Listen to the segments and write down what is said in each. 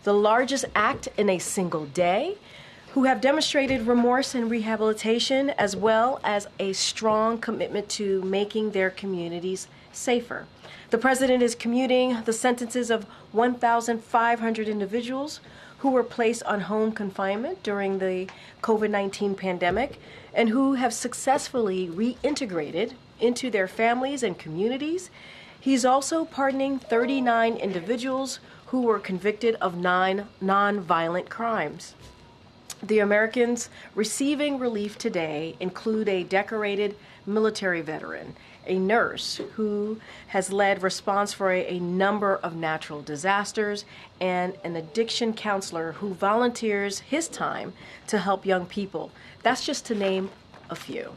the largest act in a single day, who have demonstrated remorse and rehabilitation, as well as a strong commitment to making their communities safer. The president is commuting the sentences of 1,500 individuals who were placed on home confinement during the COVID-19 pandemic and who have successfully reintegrated into their families and communities. He's also pardoning 39 individuals who were convicted of 9 non-violent crimes. The Americans receiving relief today include a decorated military veteran, a nurse who has led response for a number of natural disasters, and an addiction counselor who volunteers his time to help young people. That's just to name a few.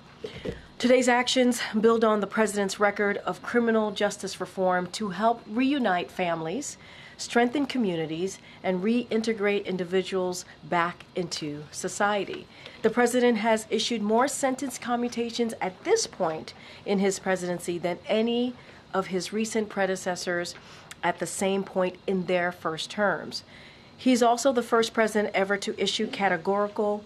Today's actions build on the president's record of criminal justice reform to help reunite families, strengthen communities, and reintegrate individuals back into society. The president has issued more sentence commutations at this point in his presidency than any of his recent predecessors at the same point in their first terms. He's also the first president ever to issue categorical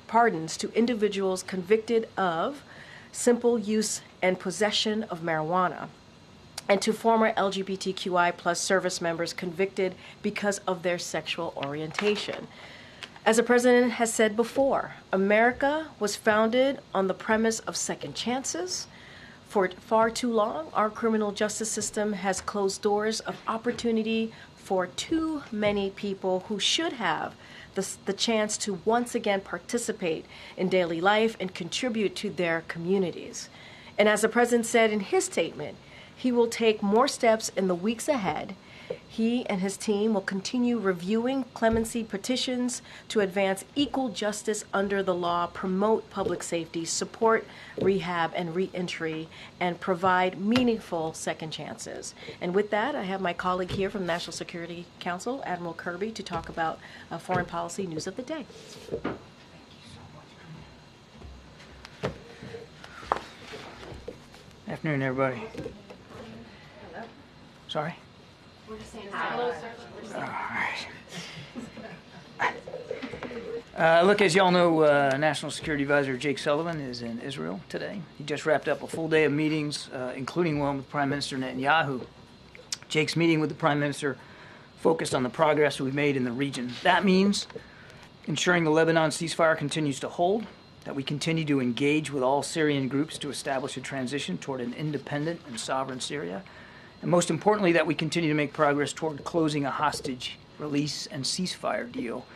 pardons to individuals convicted of simple use and possession of marijuana, and to former LGBTQI plus service members convicted because of their sexual orientation. As the president has said before, America was founded on the premise of second chances. For far too long, our criminal justice system has closed doors of opportunity for too many people who should have the chance to once again participate in daily life and contribute to their communities. And as the president said in his statement, he will take more steps in the weeks ahead. He and his team will continue reviewing clemency petitions to advance equal justice under the law, promote public safety, support rehab and reentry, and provide meaningful second chances. And with that, I have my colleague here from the National Security Council, Admiral Kirby, to talk about foreign policy news of the day. Afternoon, everybody. Sorry? We're just saying hello, sir. All right. Look, as you all know, National Security Advisor Jake Sullivan is in Israel today. He just wrapped up a full day of meetings, including one with Prime Minister Netanyahu. Jake's meeting with the Prime Minister focused on the progress we've made in the region. That means ensuring the Lebanon ceasefire continues to hold, that we continue to engage with all Syrian groups to establish a transition toward an independent and sovereign Syria, and most importantly, that we continue to make progress toward closing a hostage release and ceasefire deal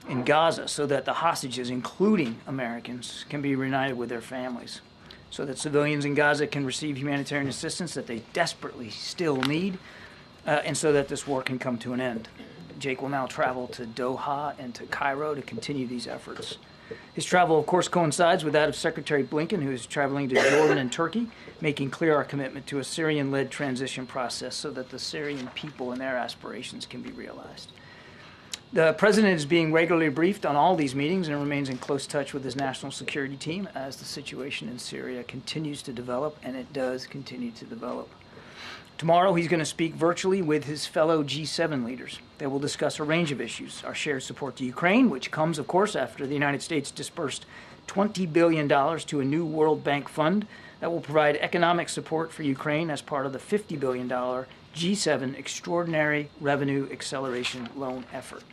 in Gaza so that the hostages, including Americans, can be reunited with their families, so that civilians in Gaza can receive humanitarian assistance that they desperately still need, and so that this war can come to an end. Jake will now travel to Doha and to Cairo to continue these efforts. His travel, of course, coincides with that of Secretary Blinken, who is traveling to Jordan and Turkey, making clear our commitment to a Syrian-led transition process so that the Syrian people and their aspirations can be realized. The president is being regularly briefed on all these meetings and remains in close touch with his national security team as the situation in Syria continues to develop, and it does continue to develop. Tomorrow, he's going to speak virtually with his fellow G7 leaders. They will discuss a range of issues. Our shared support to Ukraine, which comes, of course, after the United States dispersed $20 billion to a new World Bank fund that will provide economic support for Ukraine as part of the $50 billion G7 Extraordinary Revenue Acceleration Loan effort.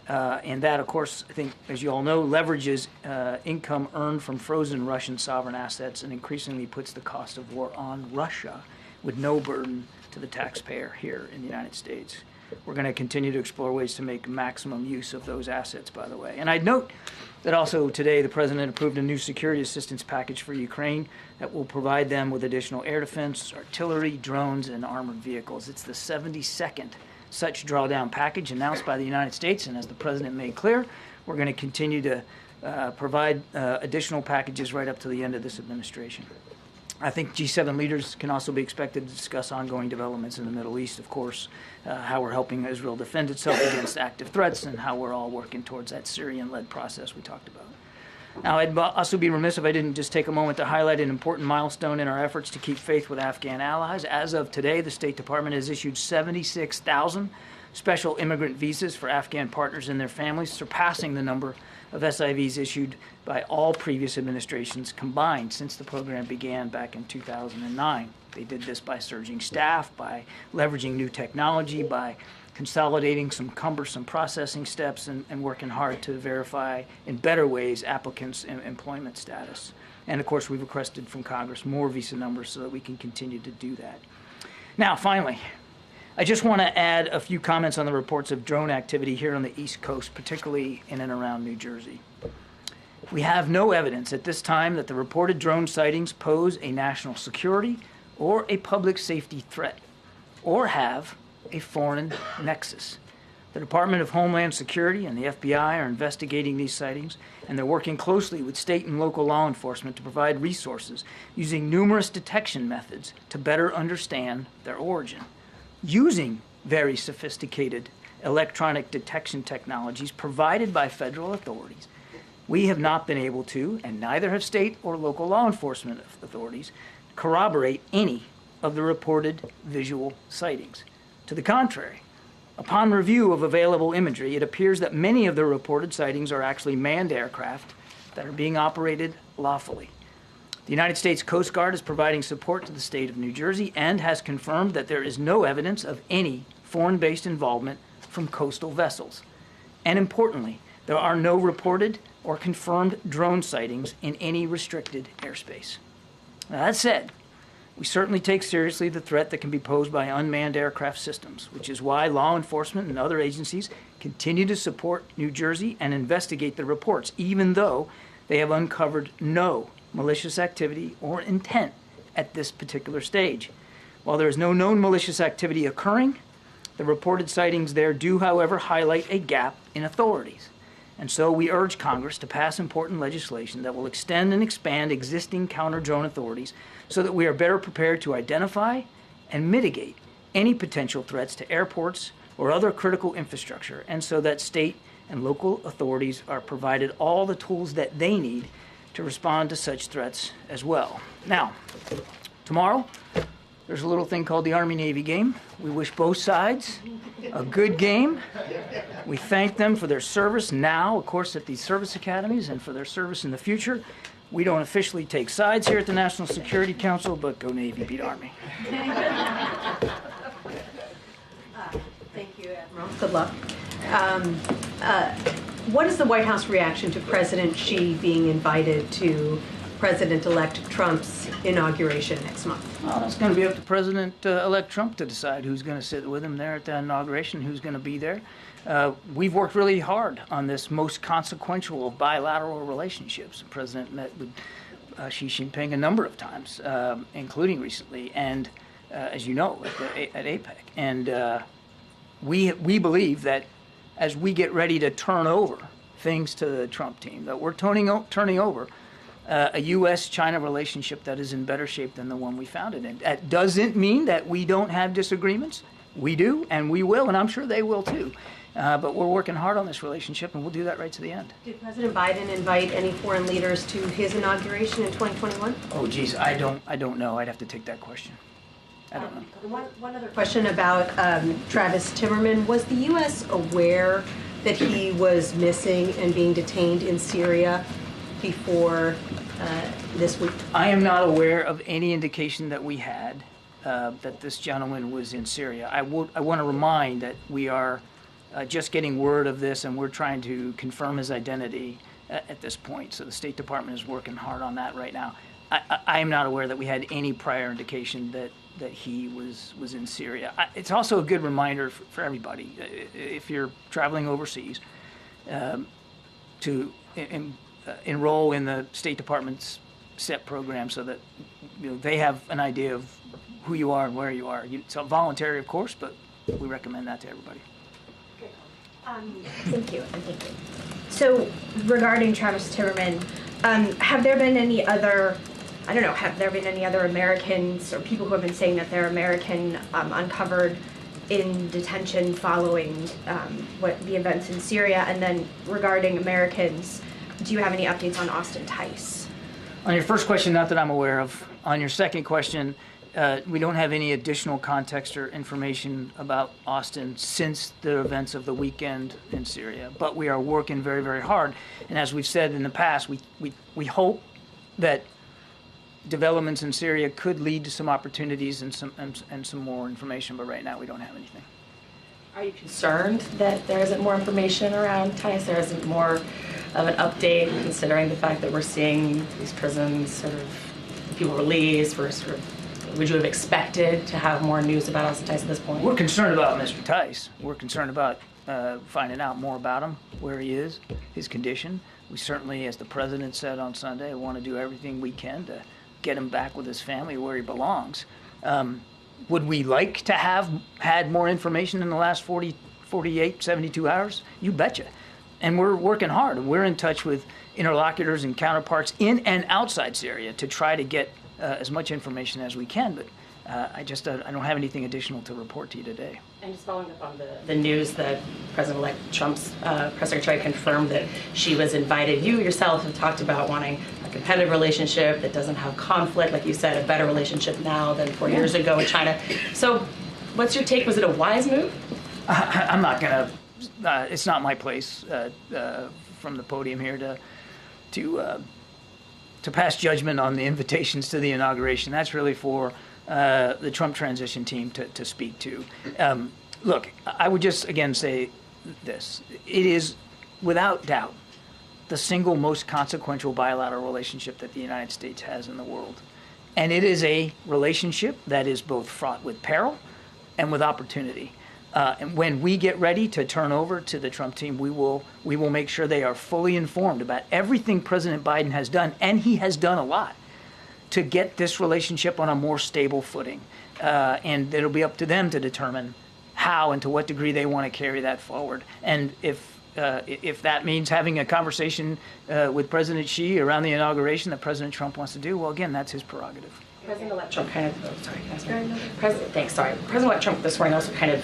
And that, of course, I think, as you all know, leverages income earned from frozen Russian sovereign assets and increasingly puts the cost of war on Russia with no burden to the taxpayer here in the United States. We're going to continue to explore ways to make maximum use of those assets, by the way. And I'd note that also today the president approved a new security assistance package for Ukraine that will provide them with additional air defense, artillery, drones, and armored vehicles. It's the 72nd such drawdown package announced by the United States, and as the president made clear, we're going to continue to provide additional packages right up to the end of this administration. I think G7 leaders can also be expected to discuss ongoing developments in the Middle East, of course, how we're helping Israel defend itself against active threats, and how we're all working towards that Syrian-led process we talked about. Now, I'd also be remiss if I didn't just take a moment to highlight an important milestone in our efforts to keep faith with Afghan allies. As of today, the State Department has issued 76,000 special immigrant visas for Afghan partners and their families, surpassing the number of SIVs issued by all previous administrations combined since the program began back in 2009. They did this by surging staff, by leveraging new technology, by consolidating some cumbersome processing steps, and working hard to verify in better ways applicants' employment status. And of course, we've requested from Congress more visa numbers so that we can continue to do that. Now, finally, I just want to add a few comments on the reports of drone activity here on the East Coast, particularly in and around New Jersey. We have no evidence at this time that the reported drone sightings pose a national security or a public safety threat, or have a foreign nexus. The Department of Homeland Security and the FBI are investigating these sightings, and they're working closely with state and local law enforcement to provide resources using numerous detection methods to better understand their origin. Using very sophisticated electronic detection technologies provided by federal authorities, we have not been able to, and neither have state or local law enforcement authorities, corroborate any of the reported visual sightings. To the contrary, upon review of available imagery, it appears that many of the reported sightings are actually manned aircraft that are being operated lawfully. The United States Coast Guard is providing support to the state of New Jersey and has confirmed that there is no evidence of any foreign-based involvement from coastal vessels. And importantly, there are no reported or confirmed drone sightings in any restricted airspace. Now, that said, we certainly take seriously the threat that can be posed by unmanned aircraft systems, which is why law enforcement and other agencies continue to support New Jersey and investigate the reports, even though they have uncovered no malicious activity or intent at this particular stage. While there is no known malicious activity occurring, the reported sightings there do, however, highlight a gap in authorities. And so we urge Congress to pass important legislation that will extend and expand existing counter-drone authorities so that we are better prepared to identify and mitigate any potential threats to airports or other critical infrastructure, and so that state and local authorities are provided all the tools that they need to respond to such threats as well. Now, tomorrow, there's a little thing called the Army-Navy game. We wish both sides a good game. We thank them for their service now, of course, at these service academies, and for their service in the future. We don't officially take sides here at the National Security Council, but go Navy, beat Army. Thank you, Admiral. Good luck. What is the White House reaction to President Xi being invited to President-elect Trump's inauguration next month? Well, it's going to be up to President-elect Trump to decide who's going to sit with him there at the inauguration, who's going to be there. We've worked really hard on this most consequential of bilateral relationships. The President met with Xi Jinping a number of times, including recently, and as you know, at APEC. And we believe that as we get ready to turn over things to the Trump team, that we're turning over a U.S.-China relationship that is in better shape than the one we found it in. That doesn't mean that we don't have disagreements. We do, and we will, and I'm sure they will too. But we're working hard on this relationship, and we'll do that right to the end. Did President Biden invite any foreign leaders to his inauguration in 2021? Oh, geez, I don't know. I'd have to take that question. I don't know. One other question about Travis Timmerman. Was the U.S. aware that he was missing and being detained in Syria before this week? I am not aware of any indication that we had that this gentleman was in Syria. I want to remind that we are just getting word of this, and we're trying to confirm his identity at this point. So the State Department is working hard on that right now. I am not aware that we had any prior indication that he was in Syria. It's also a good reminder for everybody, if you're traveling overseas, to enroll in the State Department's STEP program so that they have an idea of who you are and where you are. It's voluntary, of course, but we recommend that to everybody. Thank you. So regarding Travis Timmerman, have there been any other Americans or people who have been saying that they're American uncovered in detention following what the events in Syria? And then regarding Americans, do you have any updates on Austin Tice? On your first question, not that I'm aware of. On your second question, We don't have any additional context or information about Austin since the events of the weekend in Syria, but we are working very, very hard. And as we've said in the past, we hope that developments in Syria could lead to some opportunities and some more information, but right now we don't have anything. Are you concerned that there isn't more information around Tice? There isn't more of an update, considering the fact that we're seeing these prisons sort of people released? Would you have expected to have more news about Austin Tice at this point? We're concerned about Mr. Tice. We're concerned about finding out more about him, where he is, his condition. We certainly, as the president said on Sunday, want to do everything we can to get him back with his family where he belongs. Would we like to have had more information in the last 48, 72 hours? You betcha. And we're working hard. And we're in touch with interlocutors and counterparts in and outside Syria to try to get as much information as we can. But I don't have anything additional to report to you today. And just following up on the news that President-elect Trump's press secretary confirmed that she was invited. You yourself have talked about wanting a competitive relationship that doesn't have conflict, like you said, a better relationship now than 4 years ago with China. So what's your take? Was it a wise move? I'm not going to, it's not my place from the podium here to pass judgment on the invitations to the inauguration. That's really for the Trump transition team to speak to. Look, I would just again say this. It is without doubt the single most consequential bilateral relationship that the United States has in the world. And it is a relationship that is both fraught with peril and with opportunity. And when we get ready to turn over to the Trump team, we will make sure they are fully informed about everything President Biden has done, and he has done a lot, to get this relationship on a more stable footing. And it'll be up to them to determine how and to what degree they want to carry that forward. And if that means having a conversation with President Xi around the inauguration that President Trump wants to do, well, again, that's his prerogative. President-elect Trump President-elect Trump this morning also kind of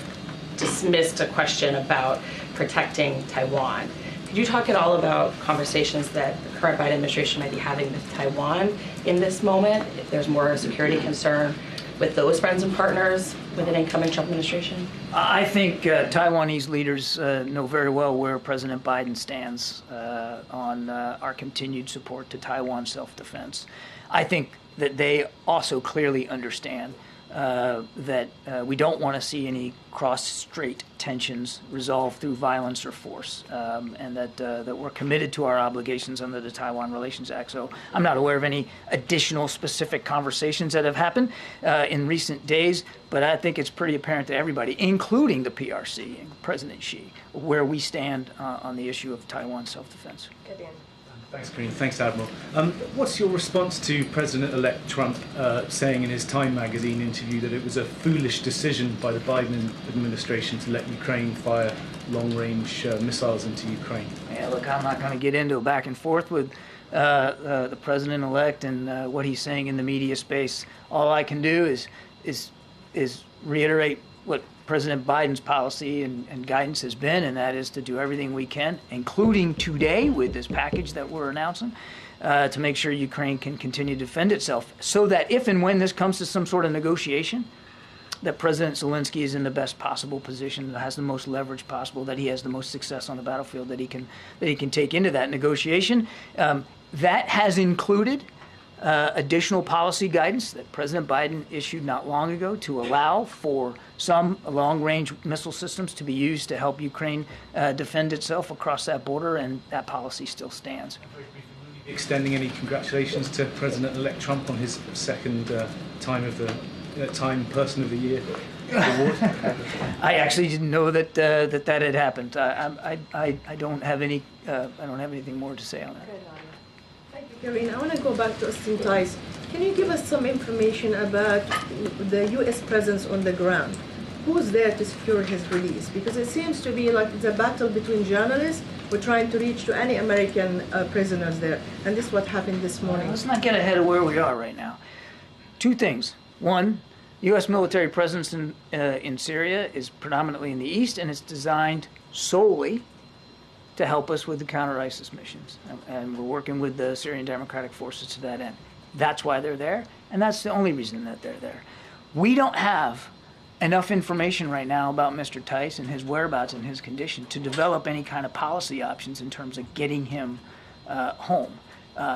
dismissed a question about protecting Taiwan. Could you talk at all about conversations that the current Biden administration might be having with Taiwan in this moment, if there's more security concern with those friends and partners with an incoming Trump administration? I think Taiwanese leaders know very well where President Biden stands on our continued support to Taiwan self-defense. I think that they also clearly understand that we don't want to see any cross-strait tensions resolved through violence or force, and that we're committed to our obligations under the Taiwan Relations Act. So I'm not aware of any additional specific conversations that have happened in recent days, but I think it's pretty apparent to everybody, including the PRC and President Xi, where we stand on the issue of Taiwan self-defense. Good, Dan. Thanks, Karine. Thanks, Admiral. What's your response to President-elect Trump saying in his Time magazine interview that it was a foolish decision by the Biden administration to let Ukraine fire long-range missiles into Ukraine? Yeah, look, I'm not going to get into a back and forth with the President-elect and what he's saying in the media space. All I can do is reiterate what President Biden's policy and guidance has been, and that is to do everything we can, including today with this package that we're announcing, to make sure Ukraine can continue to defend itself, so that if and when this comes to some sort of negotiation, that President Zelensky is in the best possible position, that has the most leverage possible, that he has the most success on the battlefield that he can take into that negotiation. That has included additional policy guidance that President Biden issued not long ago to allow for some long-range missile systems to be used to help Ukraine defend itself across that border, and that policy still stands. Extending any congratulations to President-elect Trump on his second Time Person of the Year award? I actually didn't know that had happened. I don't have anything more to say on that. Karine, I want to go back to Austin Tice. Can you give us some information about the U.S. presence on the ground? Who's there to secure his release? Because it seems to be like it's a battle between journalists. We're trying to reach to any American prisoners there. And this is what happened this morning. Let's not get ahead of where we are right now. Two things. One, U.S. military presence in Syria is predominantly in the east, and it's designed solely to help us with the counter-ISIS missions. And we're working with the Syrian Democratic Forces to that end. That's why they're there, and that's the only reason that they're there. We don't have enough information right now about Mr. Tice and his whereabouts and his condition to develop any kind of policy options in terms of getting him home.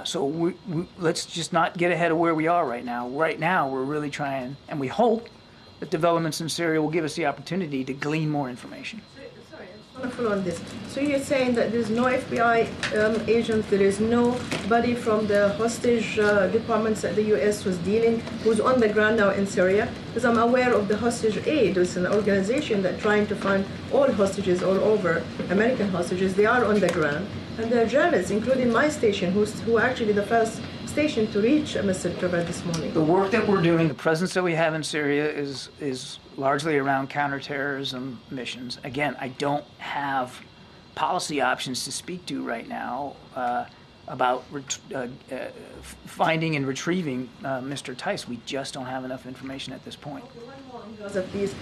So let's just not get ahead of where we are right now. Right now, we're really trying, and we hope that developments in Syria will give us the opportunity to glean more information. Sorry, I just want to follow on this. So you're saying that there's no FBI agent, there is nobody from the hostage departments that the U.S. was dealing, who's on the ground now in Syria? Because I'm aware of the Hostage Aid, it's an organization that's trying to find all hostages all over, American hostages. They are on the ground. And there are journalists, including my station, who are actually the first station to reach Mr. Trevor this morning. The work that we're doing, the presence that we have in Syria is largely around counterterrorism missions. Again, I don't have policy options to speak to right now about finding and retrieving Mr. Tice. We just don't have enough information at this point. Okay, one more on Gaza, please.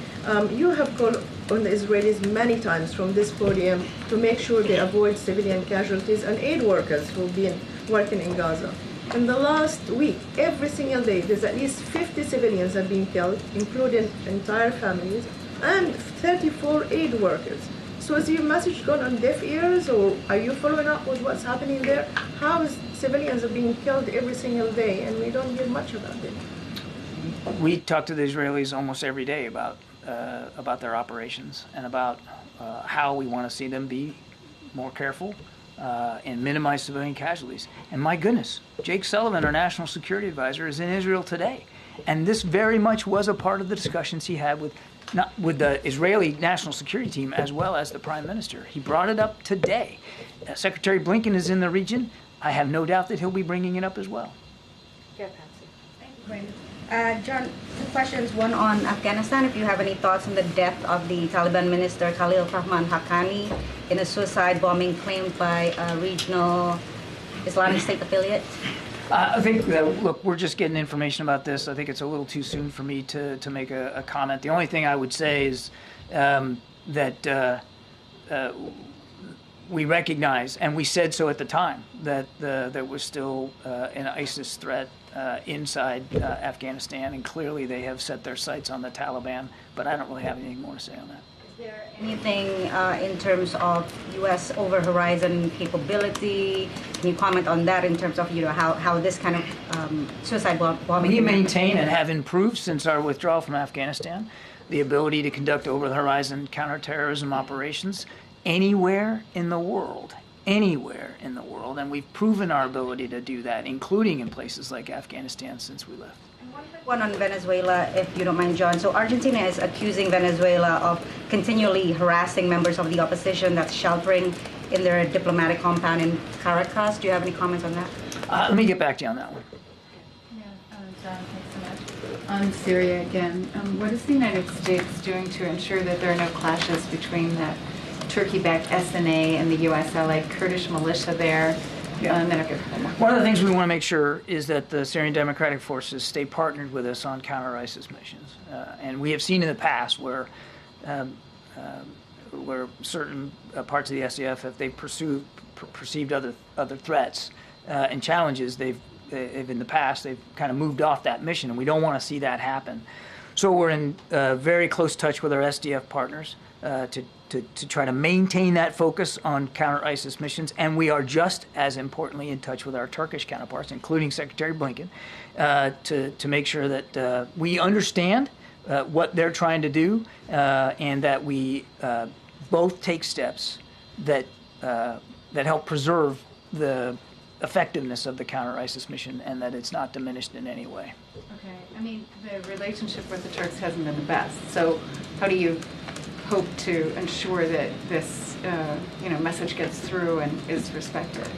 You have called on the Israelis many times from this podium to make sure they avoid civilian casualties and aid workers who've been working in Gaza. In the last week, every single day, there's at least 50 civilians have been killed, including entire families, and 34 aid workers. So has your message gone on deaf ears, or are you following up with what's happening there? How is civilians are being killed every single day, and we don't hear much about it? We talk to the Israelis almost every day about their operations and about how we want to see them be more careful and minimize civilian casualties. And my goodness, Jake Sullivan, our national security advisor, is in Israel today. And this very much was a part of the discussions he had with the Israeli national security team as well as the prime minister. He brought it up today. Secretary Blinken is in the region. I have no doubt that he'll be bringing it up as well. Yeah, Patsy. Thank you. John, two questions. One on Afghanistan. If you have any thoughts on the death of the Taliban minister Khalil Rahman Haqqani in a suicide bombing claimed by a regional Islamic State affiliate? I think that, look, we're just getting information about this. I think it's a little too soon for me to make a comment. The only thing I would say is that we recognize, and we said so at the time, that there was still an ISIS threat inside Afghanistan, and clearly they have set their sights on the Taliban, but I don't really have anything more to say on that. Is there anything in terms of U.S. over-horizon capability? Can you comment on that in terms of how this kind of suicide bombing? We maintain and have improved since our withdrawal from Afghanistan the ability to conduct over-the-horizon counterterrorism operations anywhere in the world, and we've proven our ability to do that, including in places like Afghanistan since we left. One on Venezuela, if you don't mind, John. So Argentina is accusing Venezuela of continually harassing members of the opposition that's sheltering in their diplomatic compound in Caracas. Do you have any comments on that? Let me get back to you on that one. Yeah, John, thanks so much. On Syria again, what is the United States doing to ensure that there are no clashes between the Turkey-backed SNA and the U.S.-allied Kurdish militia there? Yeah. One of the things we want to make sure is that the Syrian Democratic Forces stay partnered with us on counter-ISIS missions. And we have seen in the past where certain parts of the SDF, if they perceived other threats and challenges, they've in the past, they've kind of moved off that mission, and we don't want to see that happen. So we're in very close touch with our SDF partners to try to maintain that focus on counter-ISIS missions, and we are just as importantly in touch with our Turkish counterparts, including Secretary Blinken, to make sure that we understand what they're trying to do, and that we both take steps that help preserve the effectiveness of the counter-ISIS mission, and that it's not diminished in any way. Okay. I mean, the relationship with the Turks hasn't been the best. So how do you hope to ensure that this message gets through and is respected?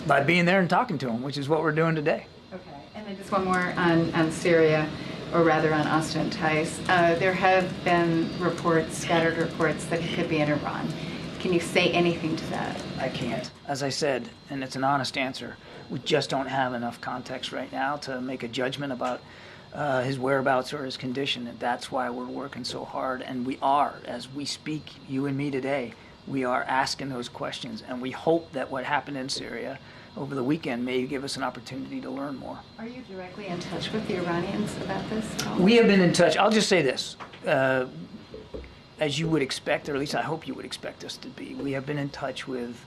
By being there and talking to them, which is what we're doing today. Okay. And then just one more on Syria, or rather on Austin Tice. There have been scattered reports that he could be in Iran. Can you say anything to that? I can't. As I said, and it's an honest answer, we just don't have enough context right now to make a judgment about his whereabouts or his condition, and that's why we're working so hard. And we are, as we speak, you and me today, we are asking those questions, and we hope that what happened in Syria over the weekend may give us an opportunity to learn more. Are you directly in touch with the Iranians about this at all? We have been in touch. I'll just say this. As you would expect, or at least I hope you would expect us to be, we have been in touch with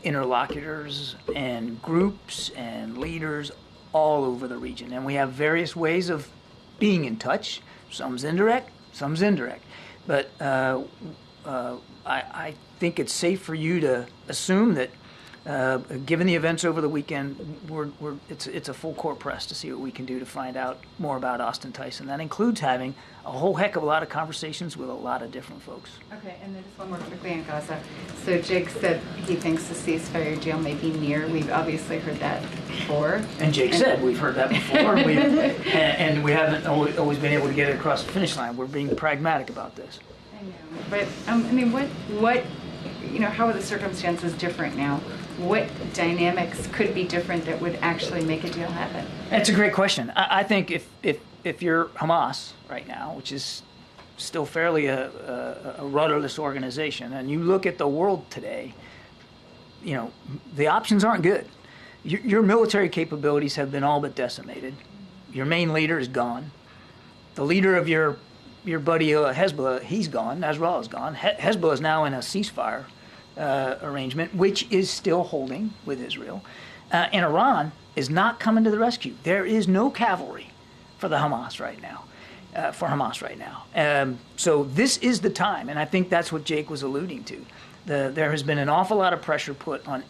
interlocutors and groups and leaders all over the region. And we have various ways of being in touch. Some's indirect, some's indirect. But I think it's safe for you to assume that given the events over the weekend, it's a full court press to see what we can do to find out more about Austin Tyson. That includes having a whole heck of a lot of conversations with a lot of different folks. Okay, and then just one more quickly on Gaza. So Jake said he thinks the ceasefire deal may be near. We've obviously heard that before. And Jake said we've heard that before, and we haven't always been able to get it across the finish line. We're being pragmatic about this. I know, but I mean, what, how are the circumstances different now? What dynamics could be different that would actually make a deal happen? That's a great question. I think if you're Hamas right now, which is still fairly a rudderless organization, and you look at the world today, the options aren't good. Your military capabilities have been all but decimated. Your main leader is gone. The leader of your buddy Hezbollah, he's gone. Nasrallah is gone. Hezbollah is now in a ceasefire arrangement, which is still holding with Israel. And Iran is not coming to the rescue. There is no cavalry for Hamas right now. So this is the time, and I think that's what Jake was alluding to. There has been an awful lot of pressure put on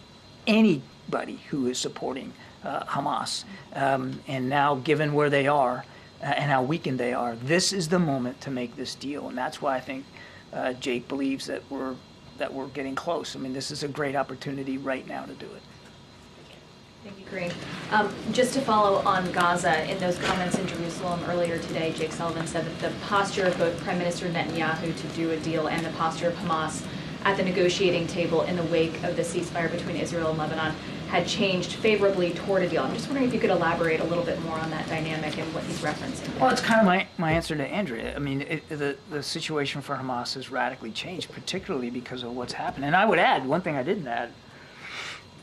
anybody who is supporting Hamas. And now, given where they are and how weakened they are, this is the moment to make this deal. And that's why I think Jake believes that we're getting close. I mean, this is a great opportunity right now to do it. Thank you, Karine. Just to follow on Gaza, in those comments in Jerusalem earlier today, Jake Sullivan said that the posture of both Prime Minister Netanyahu to do a deal and the posture of Hamas at the negotiating table in the wake of the ceasefire between Israel and Lebanon had changed favorably toward a deal. I'm just wondering if you could elaborate a little bit more on that dynamic and what he's referencing there. Well, it's kind of my answer to Andrea. I mean, the situation for Hamas has radically changed, particularly because of what's happened. And I would add, one thing I didn't add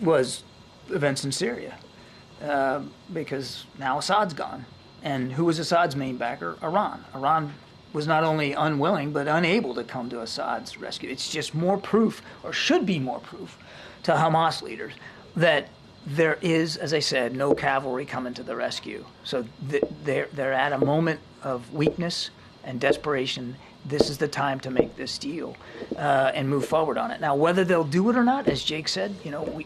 was events in Syria, because now Assad's gone. And who was Assad's main backer? Iran. Iran was not only unwilling, but unable to come to Assad's rescue. It's just more proof, or should be more proof, to Hamas leaders that there is, as I said, no cavalry coming to the rescue. So they're at a moment of weakness and desperation. This is the time to make this deal and move forward on it. Now, whether they'll do it or not, as Jake said,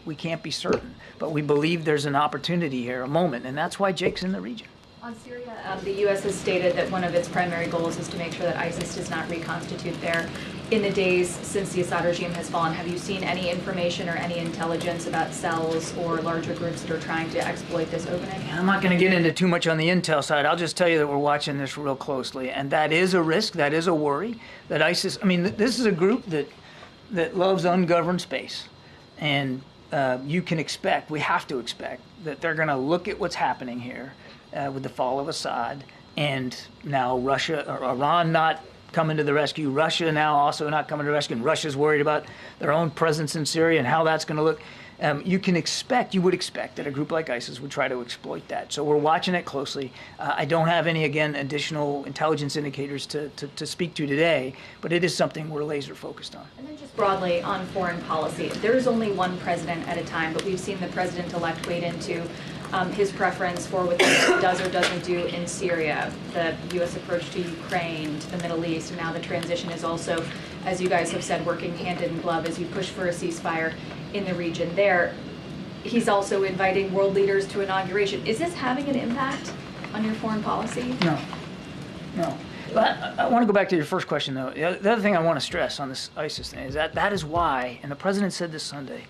we can't be certain. But we believe there's an opportunity here, a moment, and that's why Jake's in the region. On Syria, the U.S. has stated that one of its primary goals is to make sure that ISIS does not reconstitute there. In the days since the Assad regime has fallen, have you seen any information or any intelligence about cells or larger groups that are trying to exploit this opening? I'm not going to get into too much on the intel side. I'll just tell you that we're watching this real closely, and that is a risk, that is a worry, that ISIS, this is a group that loves ungoverned space, and you can expect, we have to expect, that they're going to look at what's happening here with the fall of Assad, and now Russia or Iran not coming to the rescue, Russia now also not coming to the rescue, and Russia's worried about their own presence in Syria and how that's going to look. You would expect that a group like ISIS would try to exploit that. So we're watching it closely. I don't have any, again, additional intelligence indicators to speak to today, but it is something we're laser focused on. And then just broadly on foreign policy, there is only one president at a time, but we've seen the president-elect wade into his preference for what the U.S. does or doesn't do in Syria, the U.S. approach to Ukraine, to the Middle East, and now the transition is also, as you guys have said, working hand in glove as you push for a ceasefire in the region there. He's also inviting world leaders to inauguration. Is this having an impact on your foreign policy? No. But I want to go back to your first question, though. The other thing I want to stress on this ISIS thing is that is why, and the president said this Sunday,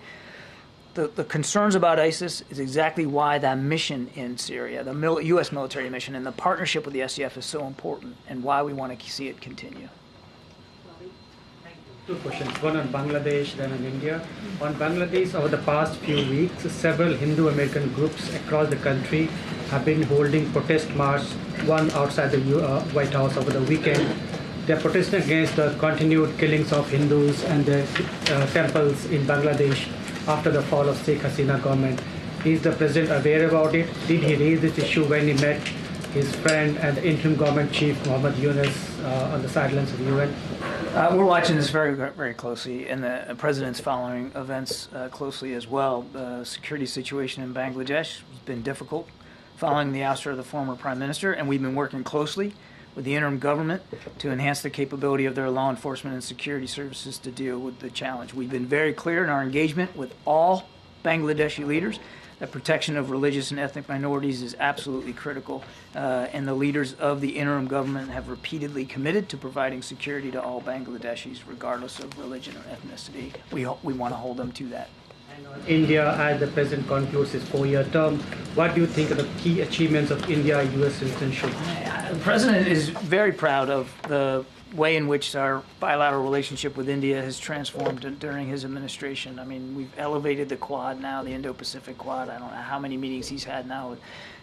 the concerns about ISIS is exactly why that mission in Syria, the U.S. military mission, and the partnership with the SDF is so important, and why we want to see it continue. Two questions, one on Bangladesh, then on India. On Bangladesh, over the past few weeks, several Hindu American groups across the country have been holding protest march, one outside the White House over the weekend. They're protesting against the continued killings of Hindus and their temples in Bangladesh after the fall of Sheikh Hasina government. Is the president aware about it? Did he raise this issue when he met his friend and the interim government chief, Mohammed Yunus, on the sidelines of the UN? We're watching this very, very closely, and the president's following events closely as well. The security situation in Bangladesh has been difficult following the ouster of the former prime minister, and we've been working closely with the interim government to enhance the capability of their law enforcement and security services to deal with the challenge. We've been very clear in our engagement with all Bangladeshi leaders that protection of religious and ethnic minorities is absolutely critical, and the leaders of the interim government have repeatedly committed to providing security to all Bangladeshis, regardless of religion or ethnicity. We want to hold them to that. And on India, as the president concludes his 4-year term, what do you think are the key achievements of India-U.S. relationship? The president is very proud of the way in which our bilateral relationship with India has transformed during his administration. I mean, we've elevated the Quad now, the Indo-Pacific Quad. I don't know how many meetings he's had now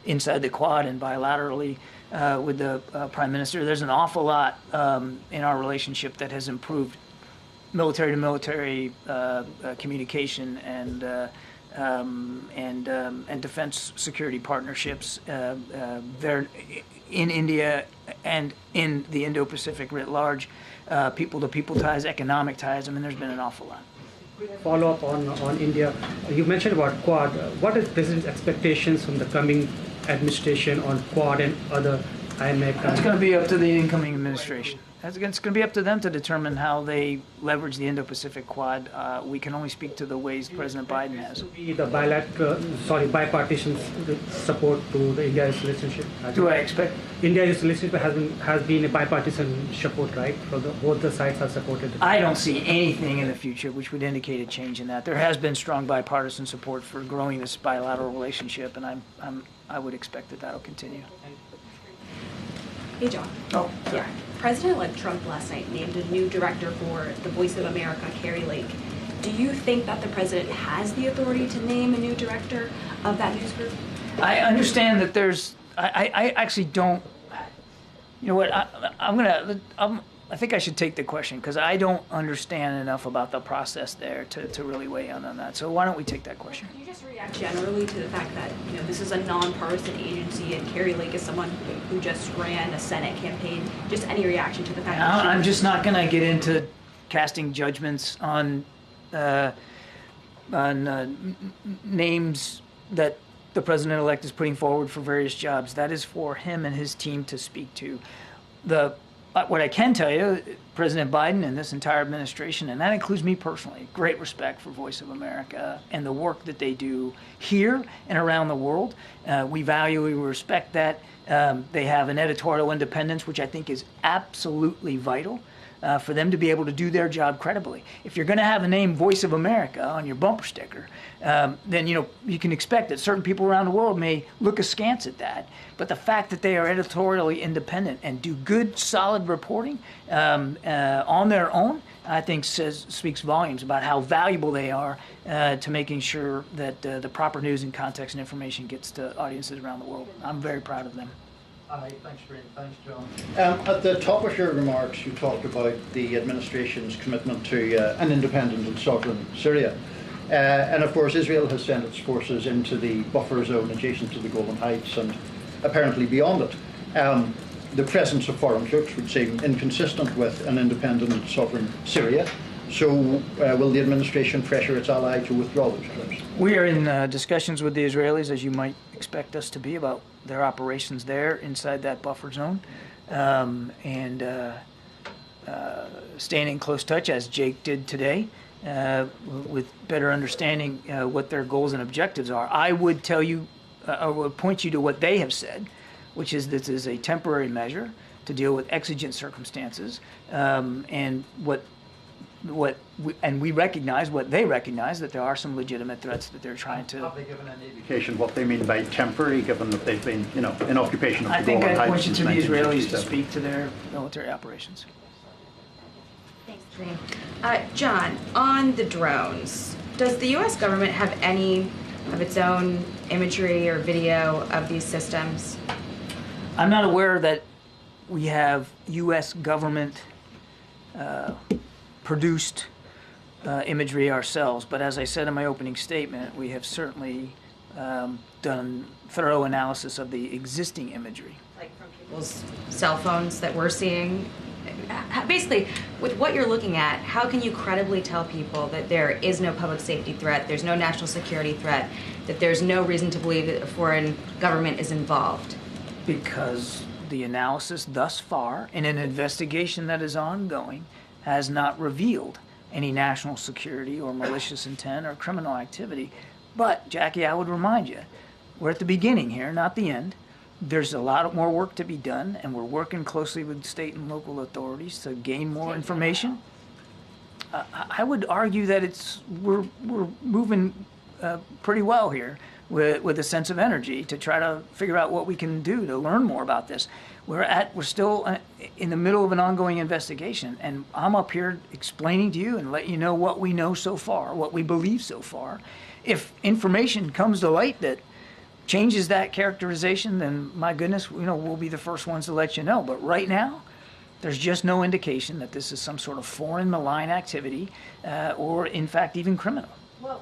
inside the Quad and bilaterally with the Prime Minister. There's an awful lot in our relationship that has improved military-to-military communication and defense security partnerships there in India and in the Indo-Pacific writ large, people-to-people ties, economic ties. I mean, there's been an awful lot. Follow up on India. You mentioned about Quad. What is President's expectations from the coming administration on Quad and other IMEC? That's going to be up to the incoming administration. It's going to be up to them to determine how they leverage the Indo-Pacific Quad. We can only speak to the ways President Biden has. The bipartisan support to the India-US relationship. Do I expect? India-US relationship has been a bipartisan support, right? So both the sides have supported it. I don't see anything in the future which would indicate a change in that. There has been strong bipartisan support for growing this bilateral relationship, and I would expect that that'll continue. Hey, John. Oh, yeah. President-elect Trump last night named a new director for the Voice of America, Carrie Lake. Do you think that the president has the authority to name a new director of that news group? I understand that there's. I actually don't. You know what? I think I should take the question because I don't understand enough about the process there to really weigh in on that. So why don't we take that question? Can you just react generally to the fact that this is a nonpartisan agency and Carrie Lake is someone who just ran a Senate campaign? Just any reaction to the fact that I'm just not going to get into casting judgments on names that the president-elect is putting forward for various jobs. That is for him and his team to speak to. What I can tell you, President Biden and this entire administration, and that includes me personally, great respect for Voice of America and the work that they do here and around the world. We respect that. They have an editorial independence, which I think is absolutely vital for them to be able to do their job credibly. If you're going to have the name Voice of America on your bumper sticker, then you can expect that certain people around the world may look askance at that. But the fact that they are editorially independent and do good, solid reporting on their own, I think speaks volumes about how valuable they are to making sure that the proper news and context and information gets to audiences around the world. I'm very proud of them. Hi, thanks, Karine. Thanks, John. At the top of your remarks, you talked about the administration's commitment to an independent and sovereign Syria. And of course, Israel has sent its forces into the buffer zone adjacent to the Golan Heights and apparently beyond it. The presence of foreign troops would seem inconsistent with an independent and sovereign Syria. So will the administration pressure its ally to withdraw those troops? We are in discussions with the Israelis, as you might expect us to be, about their operations there inside that buffer zone, and staying in close touch, as Jake did today, with better understanding what their goals and objectives are. I would tell you, or would point you to what they have said, which is this is a temporary measure to deal with exigent circumstances, and we recognize what they recognize, that there are some legitimate threats that they're trying to. Have they given any indication what they mean by temporary, given that they've been, in occupation of the Golan Heights? I think I point you to the Israelis to speak to their military operations. Thanks, Karine. John, on the drones, does the U.S. government have any of its own imagery or video of these systems? I'm not aware that we have U.S. government produced imagery ourselves, but as I said in my opening statement, we have certainly done thorough analysis of the existing imagery. Like from people's cell phones that we're seeing? Basically, with what you're looking at, how can you credibly tell people that there is no public safety threat, there's no national security threat, that there's no reason to believe that a foreign government is involved? Because the analysis thus far, in an investigation that is ongoing, has not revealed any national security or malicious intent or criminal activity. But, Jackie, I would remind you, we're at the beginning here, not the end. There's a lot more work to be done, and we're working closely with state and local authorities to gain more information. I would argue that we're moving pretty well here with a sense of energy to try to figure out what we can do to learn more about this. We're still in the middle of an ongoing investigation, and I'm up here explaining to you and letting you know what we know so far, what we believe so far. If information comes to light that changes that characterization, then my goodness, we'll be the first ones to let you know. But right now, there's just no indication that this is some sort of foreign malign activity or, in fact, even criminal. Well,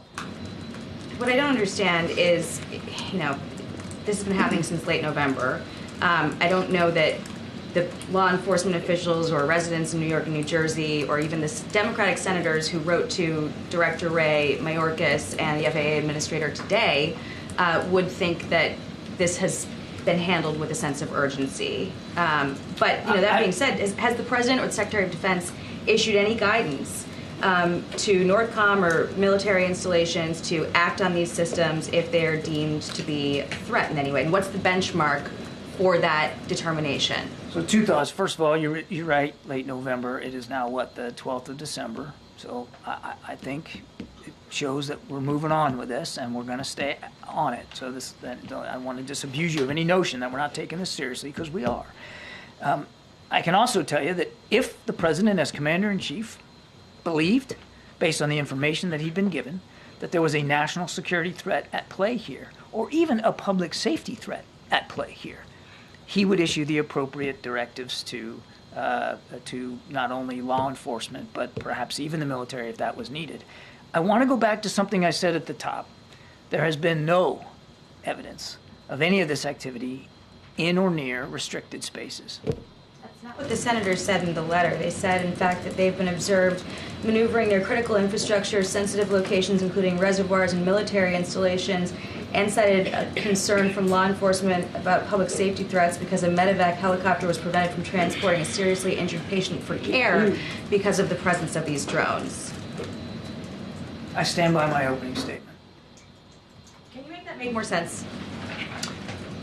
what I don't understand is, this has been happening since late November. I don't know that the law enforcement officials or residents in New York and New Jersey, or even the Democratic senators who wrote to Director Ray Mayorkas and the FAA administrator today would think that this has been handled with a sense of urgency. But that being said, has the President or the Secretary of Defense issued any guidance to NORTHCOM or military installations to act on these systems if they are deemed to be a threat in any way? And what's the benchmark for that determination? So 2 thoughts. First of all, you're right, late November. It is now, the 12th of December. So I think it shows that we're moving on with this, and we're going to stay on it. So I want to disabuse you of any notion that we're not taking this seriously, because we are. I can also tell you that if the President, as Commander-in-Chief, believed, based on the information that he'd been given, that there was a national security threat at play here, or even a public safety threat at play here, he would issue the appropriate directives to not only law enforcement, but perhaps even the military if that was needed. I want to go back to something I said at the top. There has been no evidence of any of this activity in or near restricted spaces. That's not what the senators said in the letter. They said, in fact, that they've been observed maneuvering their critical infrastructure, sensitive locations, including reservoirs and military installations, and cited a concern from law enforcement about public safety threats because a medevac helicopter was prevented from transporting a seriously injured patient for care because of the presence of these drones. I stand by my opening statement. Can you make that make more sense?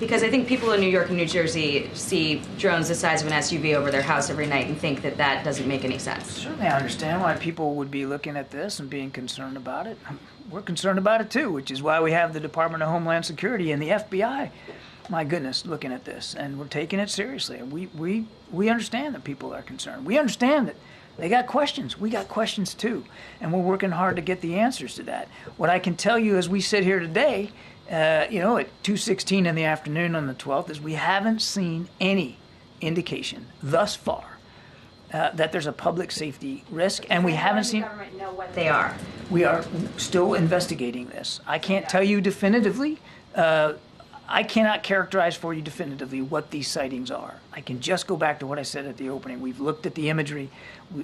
Because I think people in New York and New Jersey see drones the size of an SUV over their house every night and think that that doesn't make any sense. Certainly I understand why people would be looking at this and being concerned about it. We're concerned about it too, which is why we have the Department of Homeland Security and the FBI, my goodness, looking at this. And we're taking it seriously. And we understand that people are concerned. We understand that they got questions. We got questions too. And we're working hard to get the answers to that. What I can tell you as we sit here today, at 2:16 in the afternoon on the 12th, is we haven't seen any indication thus far that there's a public safety risk, and we haven't seen. Does the government know what they are? We are still investigating this. I can't tell you definitively. I cannot characterize for you definitively what these sightings are. I can just go back to what I said at the opening. We've looked at the imagery.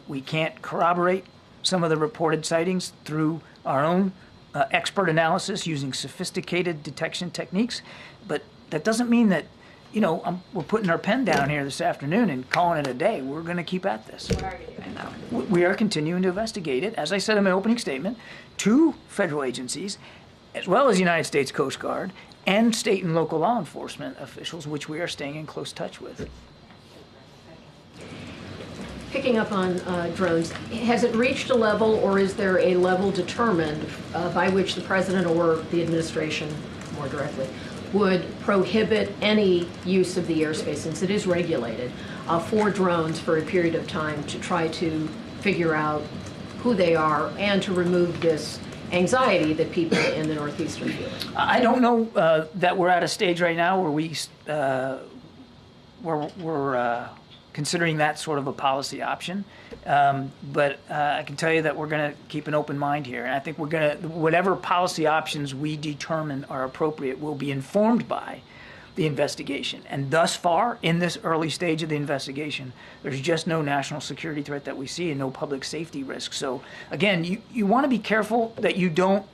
We can't corroborate some of the reported sightings through our own expert analysis using sophisticated detection techniques, but that doesn't mean that, we're putting our pen down here this afternoon and calling it a day. We're going to keep at this. What are you doing, though? We are continuing to investigate it, as I said in my opening statement, 2 federal agencies, as well as the United States Coast Guard and state and local law enforcement officials, which we are staying in close touch with. Picking up on drones, has it reached a level, or is there a level determined by which the president or the administration, more directly, would prohibit any use of the airspace, since it is regulated, for drones for a period of time to try to figure out who they are and to remove this anxiety that people in the Northeast are feeling? I don't know that we're at a stage right now where we're considering that sort of a policy option. But I can tell you that we're going to keep an open mind here. And I think we're going to, whatever policy options we determine are appropriate will be informed by the investigation. And thus far, in this early stage of the investigation, there's just no national security threat that we see and no public safety risk. So again, you want to be careful that you don't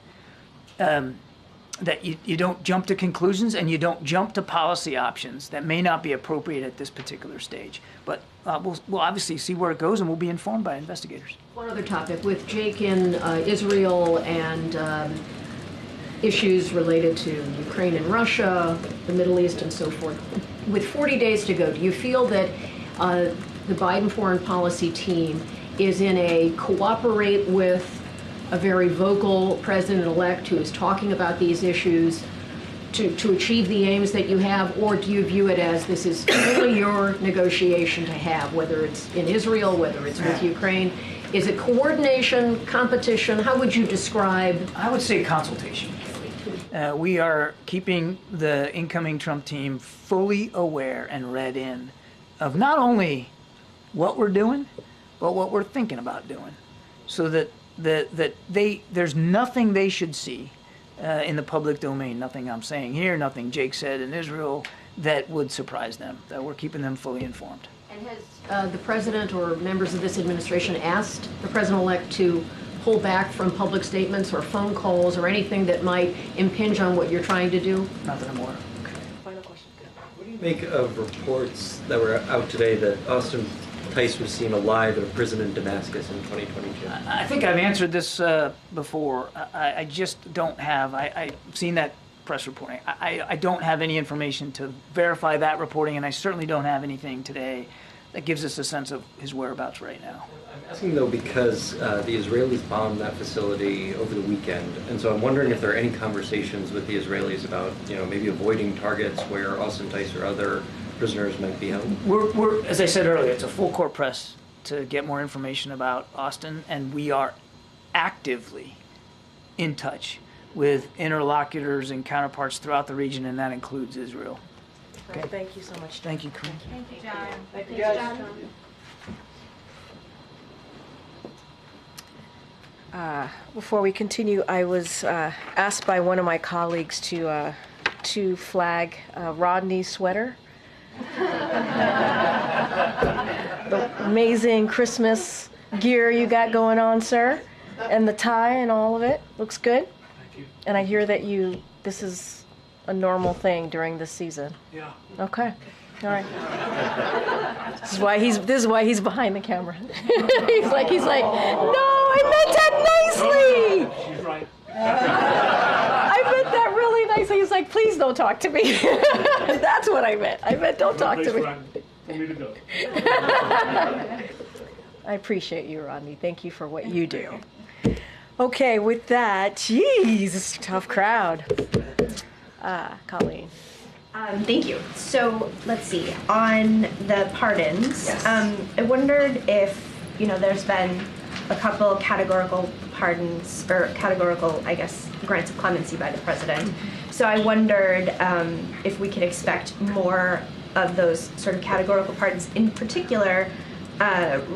you don't jump to conclusions and you don't jump to policy options that may not be appropriate at this particular stage. But we'll obviously see where it goes, and we'll be informed by investigators. One other topic, with Jake in Israel and issues related to Ukraine and Russia, the Middle East and so forth. With 40 days to go, do you feel that the Biden foreign policy team is in a cooperate with a very vocal president-elect who is talking about these issues to achieve the aims that you have, or do you view it as this is only your negotiation to have, whether it's in Israel, whether it's with Ukraine? Is it coordination, competition? How would you describe? I would say consultation. We are keeping the incoming Trump team fully aware and read in of not only what we're doing, but what we're thinking about doing, so that there's nothing they should see in the public domain, nothing I'm saying here, nothing Jake said in Israel, that would surprise them, that we're keeping them fully informed. And has the president or members of this administration asked the president-elect to pull back from public statements or phone calls or anything that might impinge on what you're trying to do? Not that I'm aware. Final question. What do you make of reports that were out today that Austin Tice was seen alive at a prison in Damascus in 2022? I think I've answered this before. I just don't have, I've seen that press reporting. I don't have any information to verify that reporting, and I certainly don't have anything today that gives us a sense of his whereabouts right now. I'm asking, though, because the Israelis bombed that facility over the weekend, and so I'm wondering if there are any conversations with the Israelis about, maybe avoiding targets where Austin Tice or other prisoners might be held. We're, as I said earlier, it's a full court press to get more information about Austin, and we are actively in touch with interlocutors and counterparts throughout the region, and that includes Israel. Okay. Thank you so much, John. Thank you, Karine. Thank you, John. Thank you, guys. Before we continue, I was asked by one of my colleagues to flag Rodney's sweater. The amazing Christmas gear you got going on, sir, and the tie and all of it looks good. Thank you. And I hear that this is a normal thing during this season. Yeah. Okay. All right. This is why he's behind the camera. he's like, no, I meant that nicely. She's right. I meant that really nicely. He's like, please don't talk to me. That's what I meant. I meant don't talk to me. For me to go. I appreciate you, Rodney. Thank you for what you do. Okay, with that, geez, it's a tough crowd. Colleen. Thank you. So let's see. On the pardons, Yes. I wondered if, there's been a couple categorical pardons, or categorical, I guess, grants of clemency by the president. So I wondered if we could expect more of those sort of categorical pardons, in particular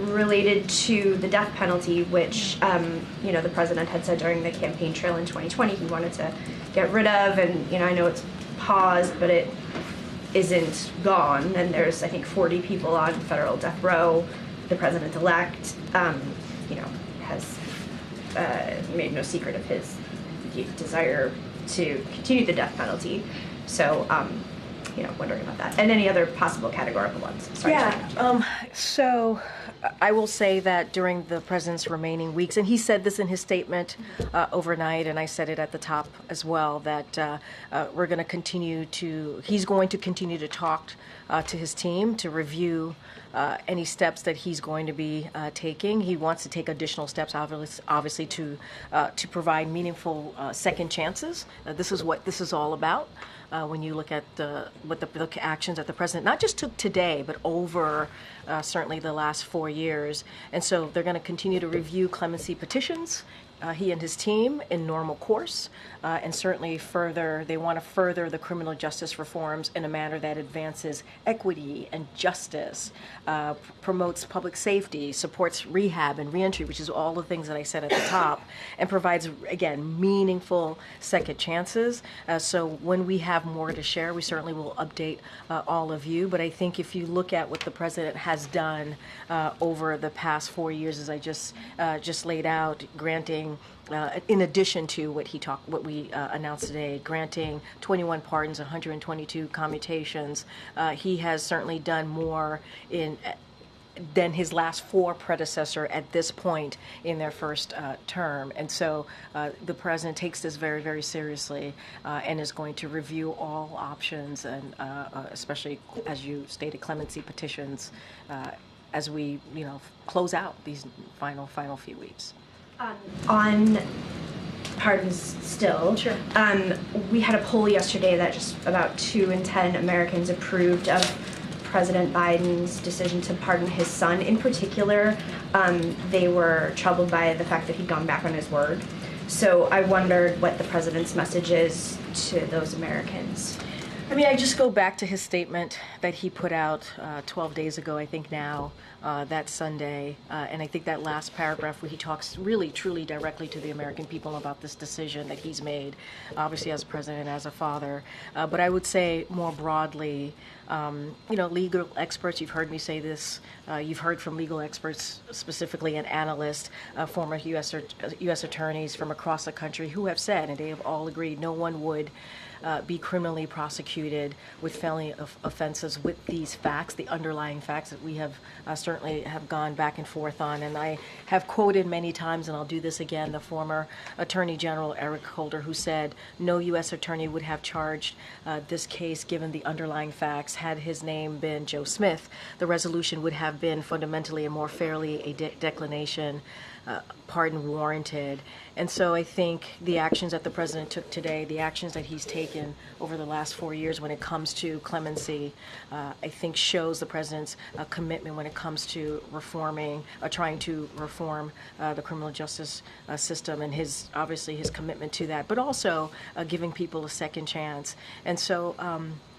related to the death penalty, which, the president had said during the campaign trail in 2020 he wanted to get rid of. And, I know it's paused, but it isn't gone. And there's, I think, 40 people on federal death row. The president-elect, has made no secret of his desire to continue the death penalty. So, wondering about that. And any other possible categorical ones. Sorry. So I will say that during the president's remaining weeks, and he said this in his statement overnight, and I said it at the top as well, that he's going to continue to talk to his team to review any steps that he's going to be taking. He wants to take additional steps, obviously, to provide meaningful second chances. This is what this is all about. When you look at the actions that the president not just took today, but over certainly the last 4 years. And so they're going to continue to review clemency petitions he and his team in normal course, and certainly they want to further the criminal justice reforms in a manner that advances equity and justice, promotes public safety, supports rehab and reentry, which is all the things that I said at the top, and provides, again, meaningful second chances. So when we have more to share, we certainly will update all of you. But I think if you look at what the president has done over the past 4 years, as I just laid out, granting, in addition to what we announced today, granting 21 pardons, 122 commutations, he has certainly done more than his last 4 predecessor at this point in their first term. And so the president takes this very, very seriously and is going to review all options, and especially, as you stated, clemency petitions as we close out these final few weeks. On pardons still, sure. We had a poll yesterday that just about 2 in 10 Americans approved of President Biden's decision to pardon his son. In particular, they were troubled by the fact that he'd gone back on his word. So I wondered what the president's message is to those Americans. I mean, I just go back to his statement that he put out 12 days ago, I think now, that Sunday. And I think that last paragraph where he talks really, truly directly to the American people about this decision that he's made, obviously as a president, as a father. But I would say more broadly, legal experts, you've heard me say this, you've heard from legal experts, specifically and analysts, former U.S. attorneys from across the country who have said, and they have all agreed, no one would be criminally prosecuted with felony offenses with these facts, the underlying facts that we have certainly have gone back and forth on. And I have quoted many times, and I'll do this again, the former Attorney General Eric Holder, who said no U.S. attorney would have charged this case given the underlying facts. Had his name been Joe Smith, the resolution would have been fundamentally and more fairly a declination, pardon warranted. And so I think the actions that the president took today, the actions that he's taken over the last 4 years when it comes to clemency, I think shows the president's commitment when it comes to trying to reform the criminal justice system, and obviously his commitment to that, but also giving people a second chance. And so,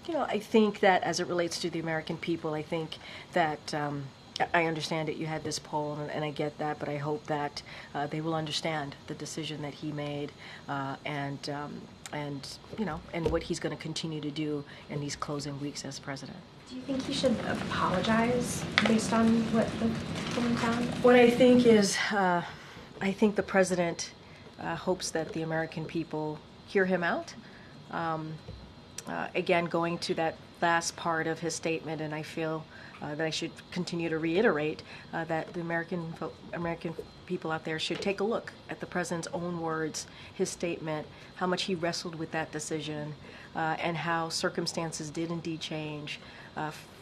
I think that as it relates to the American people, I think that I understand that you had this poll, and I get that, but I hope that they will understand the decision that he made, and what he's going to continue to do in these closing weeks as president. Do you think he should apologize based on what the polling found? What I think is, I think the president hopes that the American people hear him out. Again, going to that last part of his statement, and I feel that I should continue to reiterate that the American people out there should take a look at the president's own words, his statement, how much he wrestled with that decision, and how circumstances did indeed change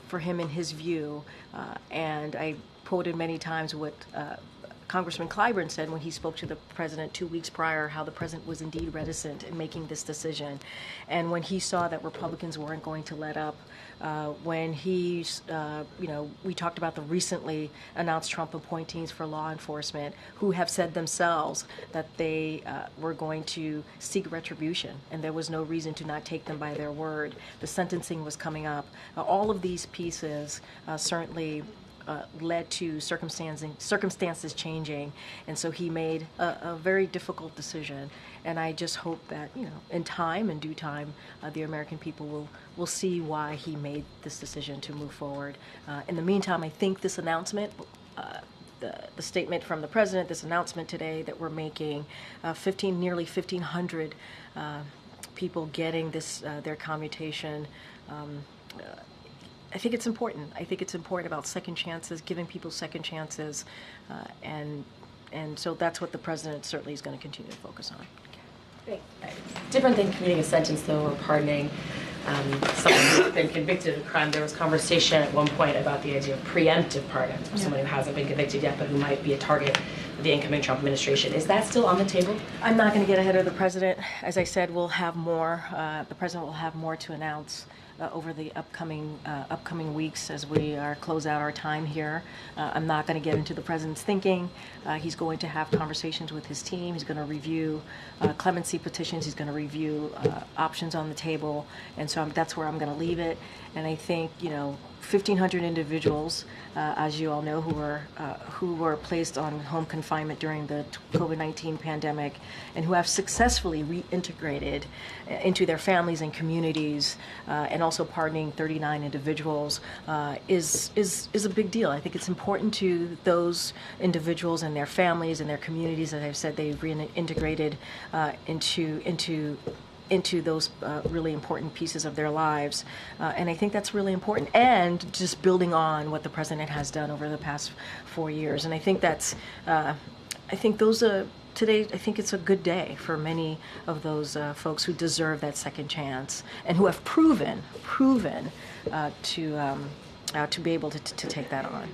for him in his view. And I quoted many times what Congressman Clyburn said when he spoke to the president 2 weeks prior, how the president was indeed reticent in making this decision. And when he saw that Republicans weren't going to let up, when we talked about the recently announced Trump appointees for law enforcement who have said themselves that they were going to seek retribution, and there was no reason to not take them by their word. The sentencing was coming up. All of these pieces certainly led to circumstances changing, and so he made a very difficult decision. And I just hope that in due time, the American people will see why he made this decision to move forward. In the meantime, I think this announcement, the statement from the president, this announcement today that we're making, nearly 1,500 people getting their commutation. I think it's important. I think it's important about second chances, giving people second chances, and so that's what the president certainly is going to continue to focus on. Great. Different than commuting a sentence, though, or pardoning someone who's been convicted of a crime. There was conversation at one point about the idea of preemptive pardon for someone who hasn't been convicted yet, but who might be a target of the incoming Trump administration. Is that still on the table? I'm not going to get ahead of the president. As I said, we'll have more. The president will have more to announce over the upcoming weeks as we close out our time here. I'm not going to get into the president's thinking. He's going to have conversations with his team. He's going to review clemency petitions. He's going to review options on the table, and so that's where I'm going to leave it. And I think 1,500 individuals, as you all know, who were placed on home confinement during the COVID-19 pandemic, and who have successfully reintegrated into their families and communities, and also pardoning 39 individuals, is a big deal. I think it's important to those individuals and their families and their communities. As I've said, they've reintegrated into those really important pieces of their lives. And I think that's really important. And just building on what the president has done over the past 4 years. And I think today, I think it's a good day for many of those folks who deserve that second chance and who have proven to be able to take that on.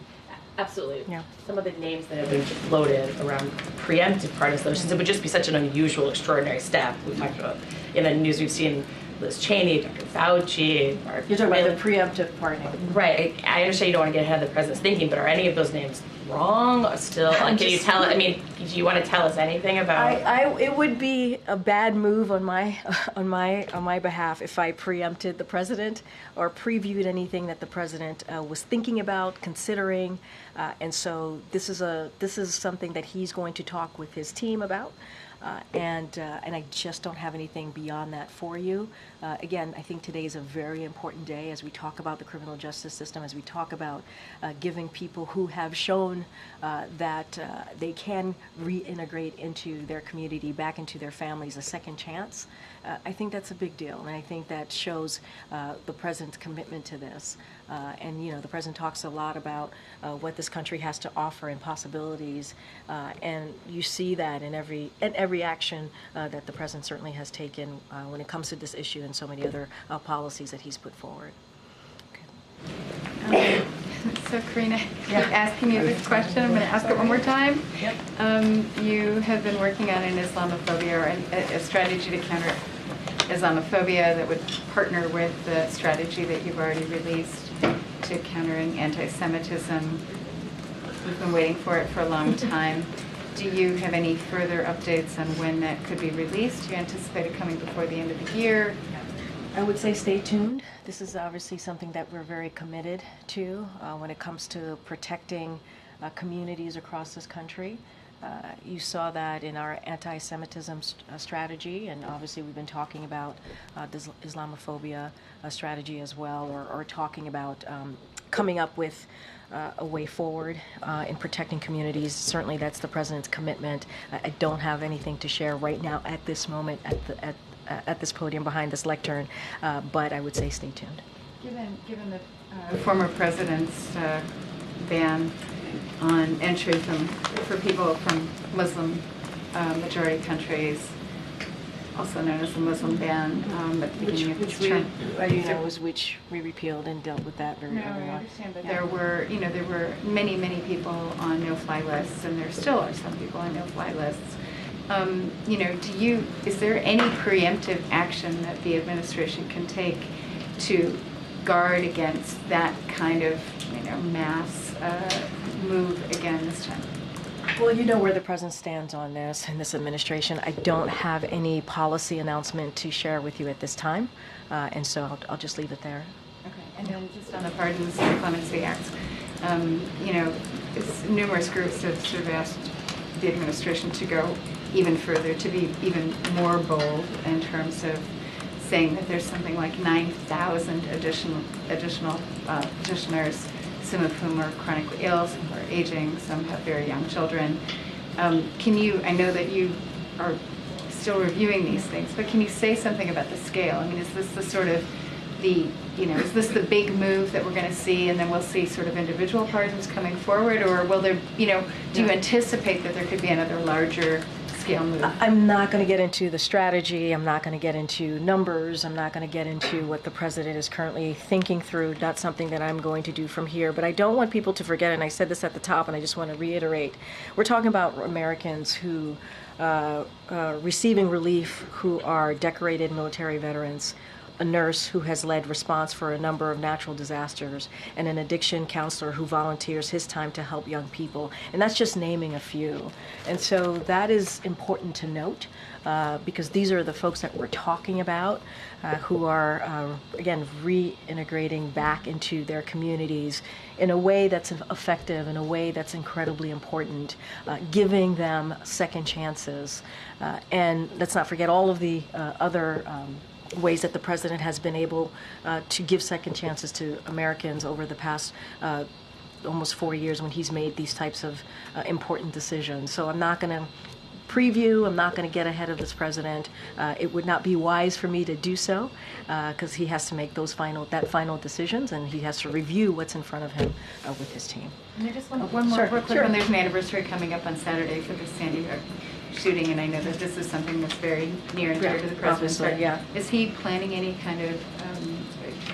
Absolutely. Yeah. Some of the names that have been floated around preemptive pardon solutions, it would just be such an unusual, extraordinary step. We've talked about in the news, we've seen Liz Cheney, Dr. Fauci. You're talking about the preemptive pardoning. Right. I understand you don't want to get ahead of the president's thinking, but are any of those names wrong or still? Can you tell? I mean, do you want to tell us anything about? It would be a bad move on my behalf if I preempted the president or previewed anything that the president was thinking about, considering, and so this is something that he's going to talk with his team about. And I just don't have anything beyond that for you. Again, I think today is a very important day as we talk about the criminal justice system, as we talk about giving people who have shown that they can reintegrate into their community, back into their families, a second chance. I think that's a big deal, and I think that shows the president's commitment to this. And the president talks a lot about what this country has to offer and possibilities, and you see that in every action that the president certainly has taken when it comes to this issue and so many other policies that he's put forward. Okay. So Karine, I keep asking you this question. I'm going to ask it one more time. Yep. You have been working on an Islamophobia or a strategy to counter Islamophobia that would partner with the strategy that you've already released to countering anti-Semitism. We've been waiting for it for a long time. Do you have any further updates on when that could be released? Do you anticipate it coming before the end of the year? I would say stay tuned. This is obviously something that we're very committed to when it comes to protecting communities across this country. You saw that in our anti-Semitism strategy, and obviously we've been talking about this Islamophobia strategy as well, or talking about coming up with a way forward in protecting communities. Certainly that's the president's commitment. I don't have anything to share right now at this moment at this podium behind this lectern, but I would say stay tuned. Given the former president's ban on entry for people from Muslim majority countries, also known as the Muslim ban, at the beginning of this term. Which we repealed and dealt with that very early on. I understand, but there were many people on no-fly lists, and there still are some people on no-fly lists. Is there any preemptive action that the administration can take to guard against that kind of, mass move again this time? Well, you know where the president stands on this in this administration. I don't have any policy announcement to share with you at this time, and so I'll just leave it there. Okay, and then just on the Pardons and Clemency Act, numerous groups have sort of asked the administration to go even further, to be even more bold in terms of saying that there's something like 9,000 additional petitioners, some of whom are chronically ill, some who are aging, some have very young children. I know that you are still reviewing these things, but can you say something about the scale? Is this the sort of is this the big move that we're going to see, and then we'll see sort of individual pardons coming forward, or will there, do you anticipate that there could be another larger scale move? I'm not going to get into the strategy. I'm not going to get into numbers. I'm not going to get into what the president is currently thinking through. Not something that I'm going to do from here. But I don't want people to forget, and I said this at the top, and I just want to reiterate, we're talking about Americans who receiving relief, who are decorated military veterans, a nurse who has led response for a number of natural disasters, and an addiction counselor who volunteers his time to help young people. And that's just naming a few. And so that is important to note, because these are the folks that we're talking about, who are, again, reintegrating back into their communities in a way that's effective, in a way that's incredibly important, giving them second chances. And let's not forget all of the other ways that the president has been able to give second chances to Americans over the past almost 4 years when he's made these types of important decisions. So I'm not going to preview, I'm not going to get ahead of this president. It would not be wise for me to do so, because he has to make those final decisions, and he has to review what's in front of him with his team. And I just want one more real quick one. There's an anniversary coming up on Saturday for the Sandy Hook shooting, and I know that this is something that's very near and dear to the president. But yeah. Is he planning any kind of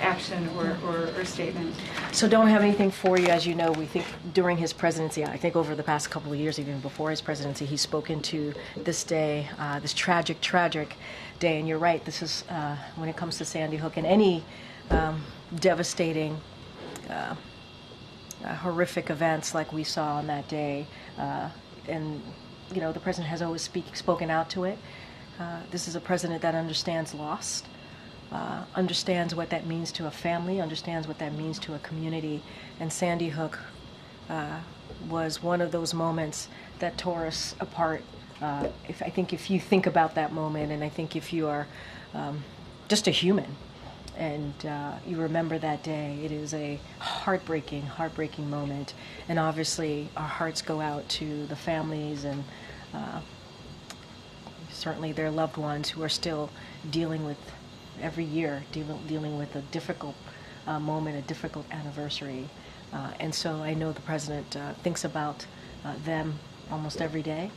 action or statement? So don't have anything for you. As you know, we think during his presidency, I think over the past couple of years, even before his presidency, he's spoken to this day, this tragic day. And you're right, this is, when it comes to Sandy Hook and any devastating, horrific events like we saw on that day, and you know, the president has always spoken out to it. This is a president that understands loss, understands what that means to a family, understands what that means to a community. And Sandy Hook was one of those moments that tore us apart. I think if you think about that moment, and I think if you are just a human, and you remember that day, it is a heartbreaking moment. And obviously our hearts go out to the families and certainly their loved ones who are still dealing with, every year, dealing with a difficult moment, a difficult anniversary. And so I know the president thinks about them almost every day.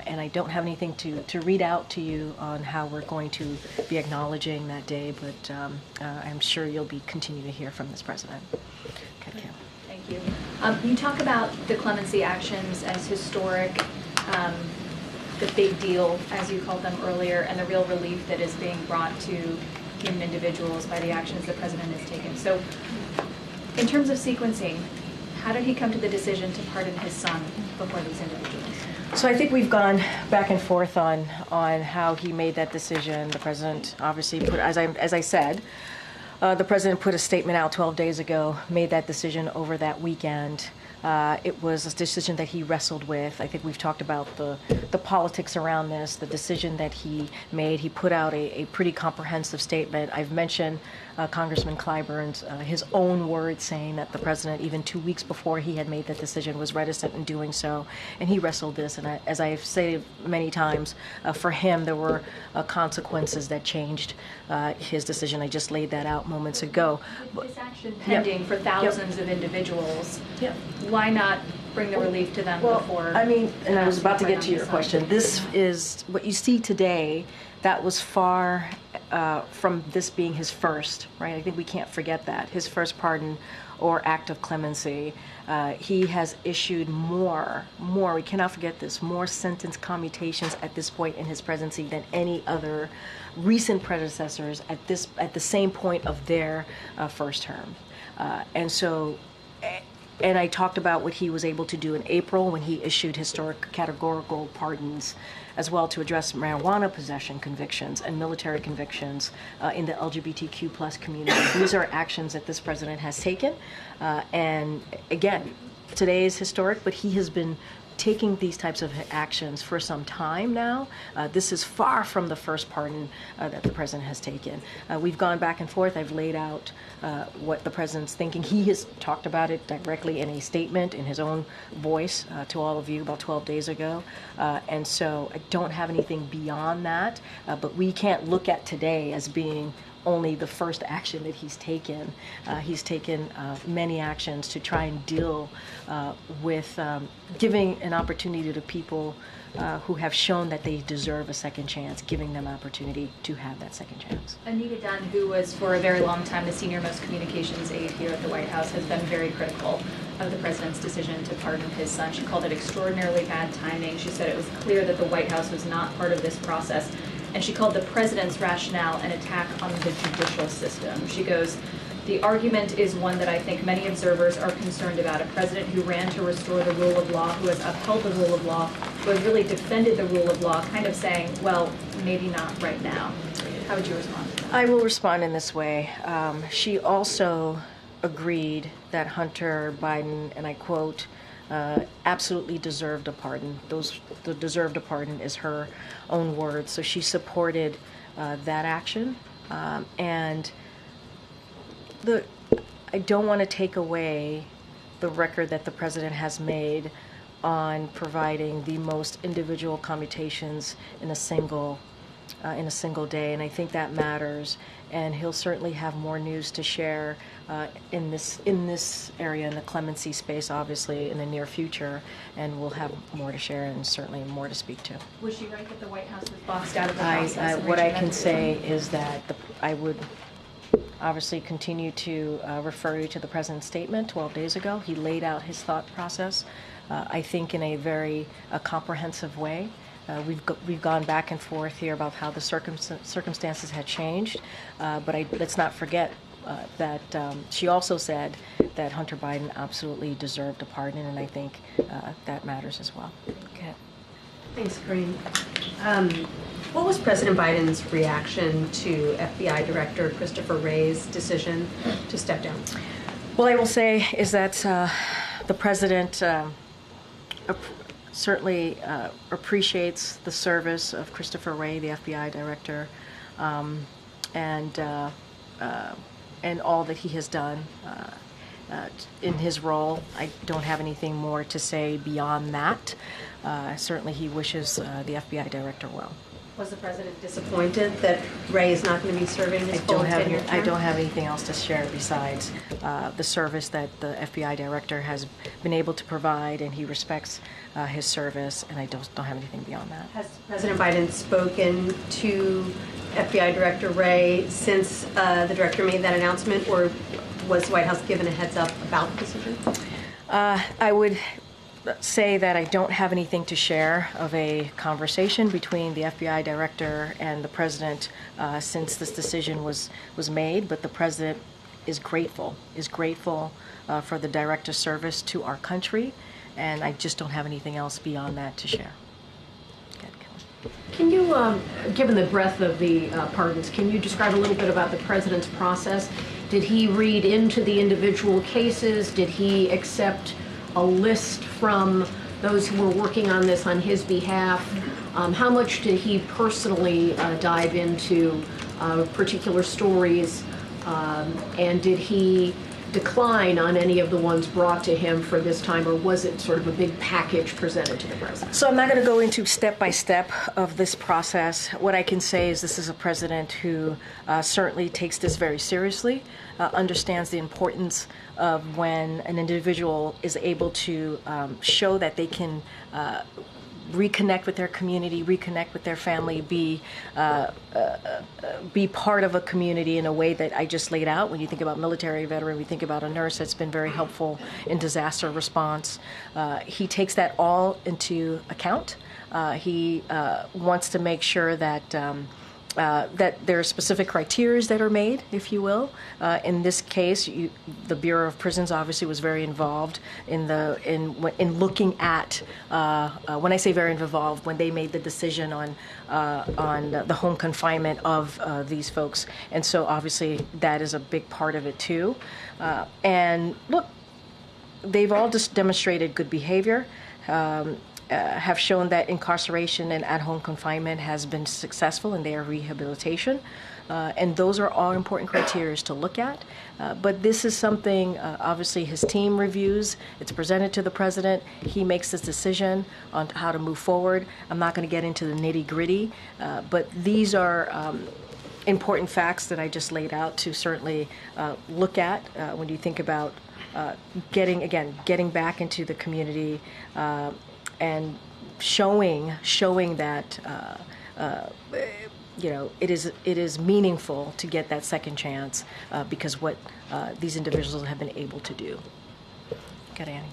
And I don't have anything to read out to you on how we're going to be acknowledging that day, but I'm sure you'll be continue to hear from this president. Okay, Kim. Thank you. You talk about the clemency actions as historic, the big deal, as you called them earlier, and the real relief that is being brought to human individuals by the actions the president has taken. So in terms of sequencing, how did he come to the decision to pardon his son before these individuals? So I think we've gone back and forth on how he made that decision. The president obviously put, as I said, the president put a statement out 12 days ago, made that decision over that weekend. It was a decision that he wrestled with. I think we've talked about the politics around this, the decision that he made. He put out a pretty comprehensive statement. I've mentioned Congressman Clyburn's, his own words saying that the president, even 2 weeks before he had made that decision, was reticent in doing so. And he wrestled this. And as I've said many times, for him, there were consequences that changed his decision. I just laid that out moments ago. With this action pending for thousands of individuals, why not bring the relief to them before? I mean, and I was about to get to your question. This is what you see today. That was far from this being his first, right? I think we can't forget that. His first pardon or act of clemency. He has issued more, we cannot forget this, more sentence commutations at this point in his presidency than any other recent predecessors at the same point of their first term. And I talked about what he was able to do in April when he issued historic categorical pardons, as well to address marijuana possession convictions and military convictions in the LGBTQ plus community. These are actions that this president has taken. And again, today is historic, but he has been taking these types of actions for some time now. This is far from the first pardon that the president has taken. We've gone back and forth. I've laid out what the president's thinking. He has talked about it directly in a statement in his own voice to all of you about 12 days ago. And so I don't have anything beyond that, but we can't look at today as being only the first action that he's taken. He's taken many actions to try and deal with giving an opportunity to people who have shown that they deserve a second chance, giving them opportunity to have that second chance. Anita Dunn, who was for a very long time the senior-most communications aide here at the White House, has been very critical of the president's decision to pardon his son. She called it extraordinarily bad timing. She said it was clear that the White House was not part of this process. and she called the president's rationale an attack on the judicial system. She goes, "The argument is one that I think many observers are concerned about. A president who ran to restore the rule of law, who has upheld the rule of law, who has really defended the rule of law, kind of saying, well, maybe not right now." How would you respond to that? I will respond in this way. She also agreed that Hunter Biden, and I quote, absolutely deserved a pardon. The deserved a pardon is her own words. So she supported that action. And I don't want to take away the record that the president has made on providing the most individual commutations in a single day, and I think that matters. And he'll certainly have more news to share in this area, in the clemency space, obviously in the near future, and we'll have more to share and certainly more to speak to. Was she right that the White House was boxed out of the process? What I can say is that I would obviously continue to refer you to the president's statement 12 days ago. He laid out his thought process, I think, in a very comprehensive way. We've gone back and forth here about how the circumstances had changed, but let's not forget that she also said that Hunter Biden absolutely deserved a pardon, and I think that matters as well. Okay. Thanks, Karine. What was President Biden's reaction to FBI Director Christopher Wray's decision to step down? Well, I will say is that the president certainly appreciates the service of Christopher Wray, the FBI director, and all that he has done in his role. I don't have anything more to say beyond that. Certainly he wishes the FBI director well. Was the president disappointed that Wray is not going to be serving his full tenure term? I don't have anything else to share besides the service that the FBI director has been able to provide, and he respects his service, and I don't have anything beyond that. Has President Biden spoken to FBI Director Wray since the director made that announcement, or was the White House given a heads up about the decision? I would say that I don't have anything to share of a conversation between the FBI director and the president since this decision was made, but the president is grateful for the director's service to our country, and I just don't have anything else beyond that to share. Can you, given the breadth of the pardons, can you describe a little bit about the president's process? Did he read into the individual cases? Did he accept a list from those who were working on this on his behalf? How much did he personally dive into particular stories? And did he decline on any of the ones brought to him for this time, or was it sort of a big package presented to the president? So I'm not going to go into step by step of this process. What I can say is this is a president who certainly takes this very seriously, understands the importance of when an individual is able to show that they can reconnect with their community, reconnect with their family, be part of a community in a way that I just laid out. When you think about military veteran, we think about a nurse that's been very helpful in disaster response. He takes that all into account. He wants to make sure that that there are specific criteria that are made, if you will. In this case, the Bureau of Prisons obviously was very involved in looking at. When I say very involved, when they made the decision on the home confinement of these folks, and so obviously that is a big part of it too. And look, they've all just demonstrated good behavior. Have shown that incarceration and at-home confinement has been successful in their rehabilitation. And those are all important criteria to look at. But this is something, obviously, his team reviews. It's presented to the president. He makes this decision on how to move forward. I'm not going to get into the nitty-gritty, but these are important facts that I just laid out to certainly look at when you think about getting back into the community and showing that it is meaningful to get that second chance because what these individuals have been able to do. Got Annie.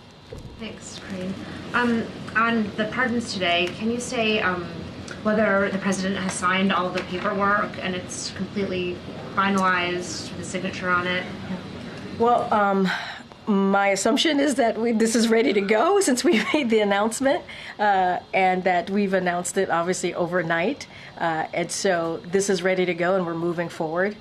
Thanks, Karine. On the pardons today, can you say whether the president has signed all of the paperwork and it's completely finalized, the signature on it. Well, my assumption is that this is ready to go since we made the announcement, and that we've announced it obviously overnight. And so this is ready to go and we're moving forward.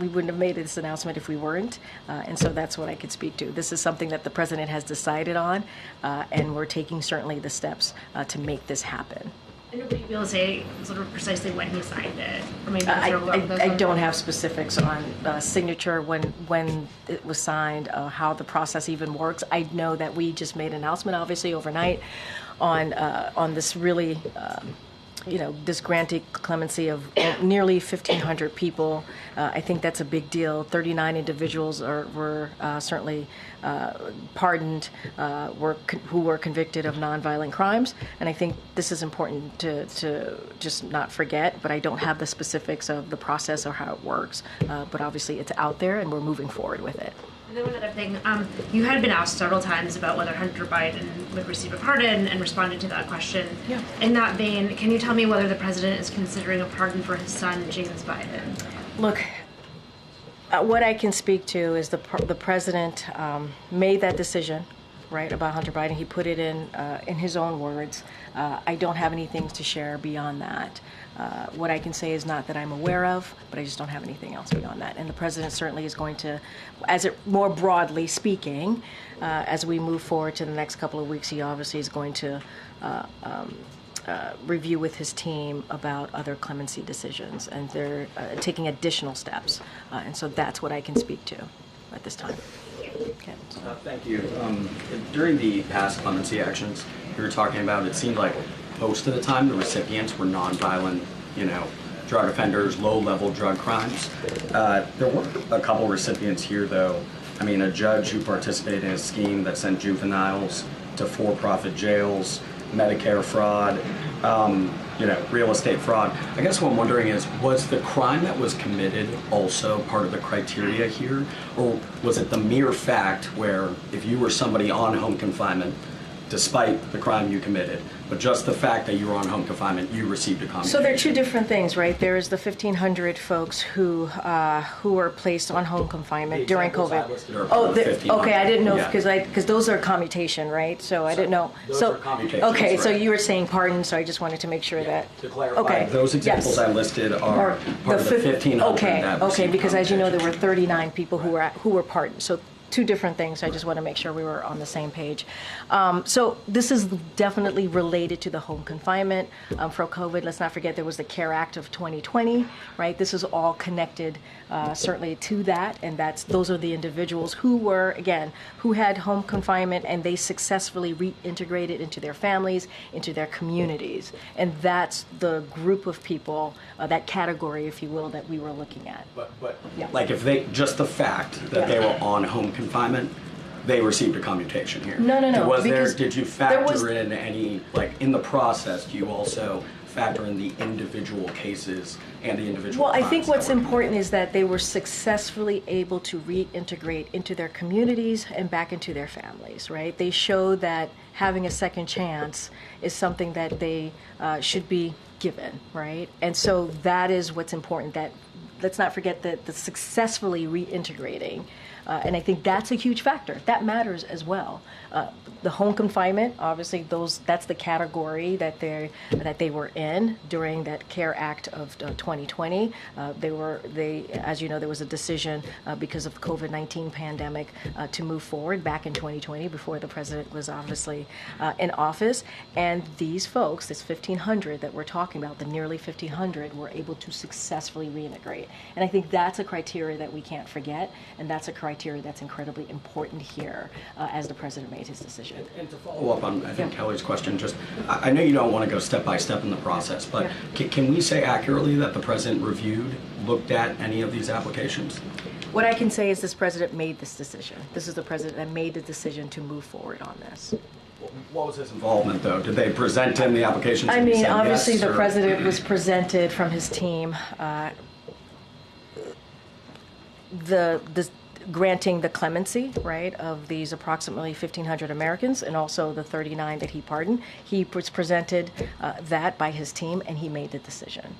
We wouldn't have made this announcement if we weren't. And so that's what I could speak to. This is something that the president has decided on, and we're taking certainly the steps to make this happen. And would you be able to say sort of precisely when he signed it? Or maybe I don't have specifics on signature, when it was signed, how the process even works. I know that we just made an announcement, obviously, overnight on this really, this granted clemency of nearly 1,500 people. I think that's a big deal. 39 individuals were certainly pardoned, who were convicted of nonviolent crimes. And I think this is important to just not forget, but I don't have the specifics of the process or how it works. But obviously it's out there and we're moving forward with it. And then one other thing, you had been asked several times about whether Hunter Biden would receive a pardon and responded to that question. Yeah. In that vein, can you tell me whether the president is considering a pardon for his son, James Biden? Look, what I can speak to is the president made that decision, right, about Hunter Biden. He put it in his own words. I don't have anything to share beyond that. What I can say is not that I'm aware of, but I just don't have anything else beyond that. And the president certainly is going to, more broadly speaking, as we move forward to the next couple of weeks, he obviously is going to review with his team about other clemency decisions, and they're taking additional steps. And so that's what I can speak to at this time. Okay. Thank you. During the past clemency actions we were talking about, it seemed like most of the time the recipients were nonviolent, drug offenders, low-level drug crimes. There were a couple recipients here, though. I mean, a judge who participated in a scheme that sent juveniles to for-profit jails, Medicare fraud, real estate fraud. I guess what I'm wondering is, was the crime that was committed also part of the criteria here? Or was it the mere fact where if you were somebody on home confinement, despite the crime you committed, but just the fact that you were on home confinement, you received a commutation? So there are two different things, right? There is the 1,500 folks who were placed on home confinement during COVID. Okay, I didn't know because those are commutation, right? So I didn't know. Those are commutations, okay, right. So you were saying pardon, so I just wanted to make sure that. To clarify, those examples I listed are part of the 1,500. Okay, because as you know, there were 39 people who were pardoned. So two different things. I just want to make sure we were on the same page. So this is definitely related to the home confinement for COVID. Let's not forget there was the CARE Act of 2020, right? This is all connected certainly to that, and those are the individuals who had home confinement, and they successfully reintegrated into their families, into their communities. And that's the group of people, that category, if you will, that we were looking at. But like if just the fact that they were on home confinement, they received a commutation here. No. Did you factor in any, in the process, do you also factor in the individual cases and the individual Well, I think what's important is that they were successfully able to reintegrate into their communities and back into their families, right? They showed that having a second chance is something that they should be given, right? And so that is what's important, that let's not forget that the successfully reintegrating, and I think that's a huge factor. That matters as well. The home confinement, obviously, that's the category that they were in during that CARE Act of 2020. As you know, there was a decision because of the COVID-19 pandemic to move forward back in 2020 before the president was obviously in office. And these folks, this 1,500 that we're talking about, the nearly 1,500, were able to successfully reintegrate. And I think that's a criteria that we can't forget, and that's a criteria that's incredibly important here as the president made his decision. And to follow up on, I think, Kelly's question, I know you don't want to go step by step in the process, but can we say accurately that the president looked at any of these applications? What I can say is this president made this decision. This is the president that made the decision to move forward on this. What was his involvement, though? Did they present him the applications? I mean, obviously the president was presented from his team. granting the clemency, right, of these approximately 1,500 Americans and also the 39 that he pardoned. He was presented that by his team, and he made the decision.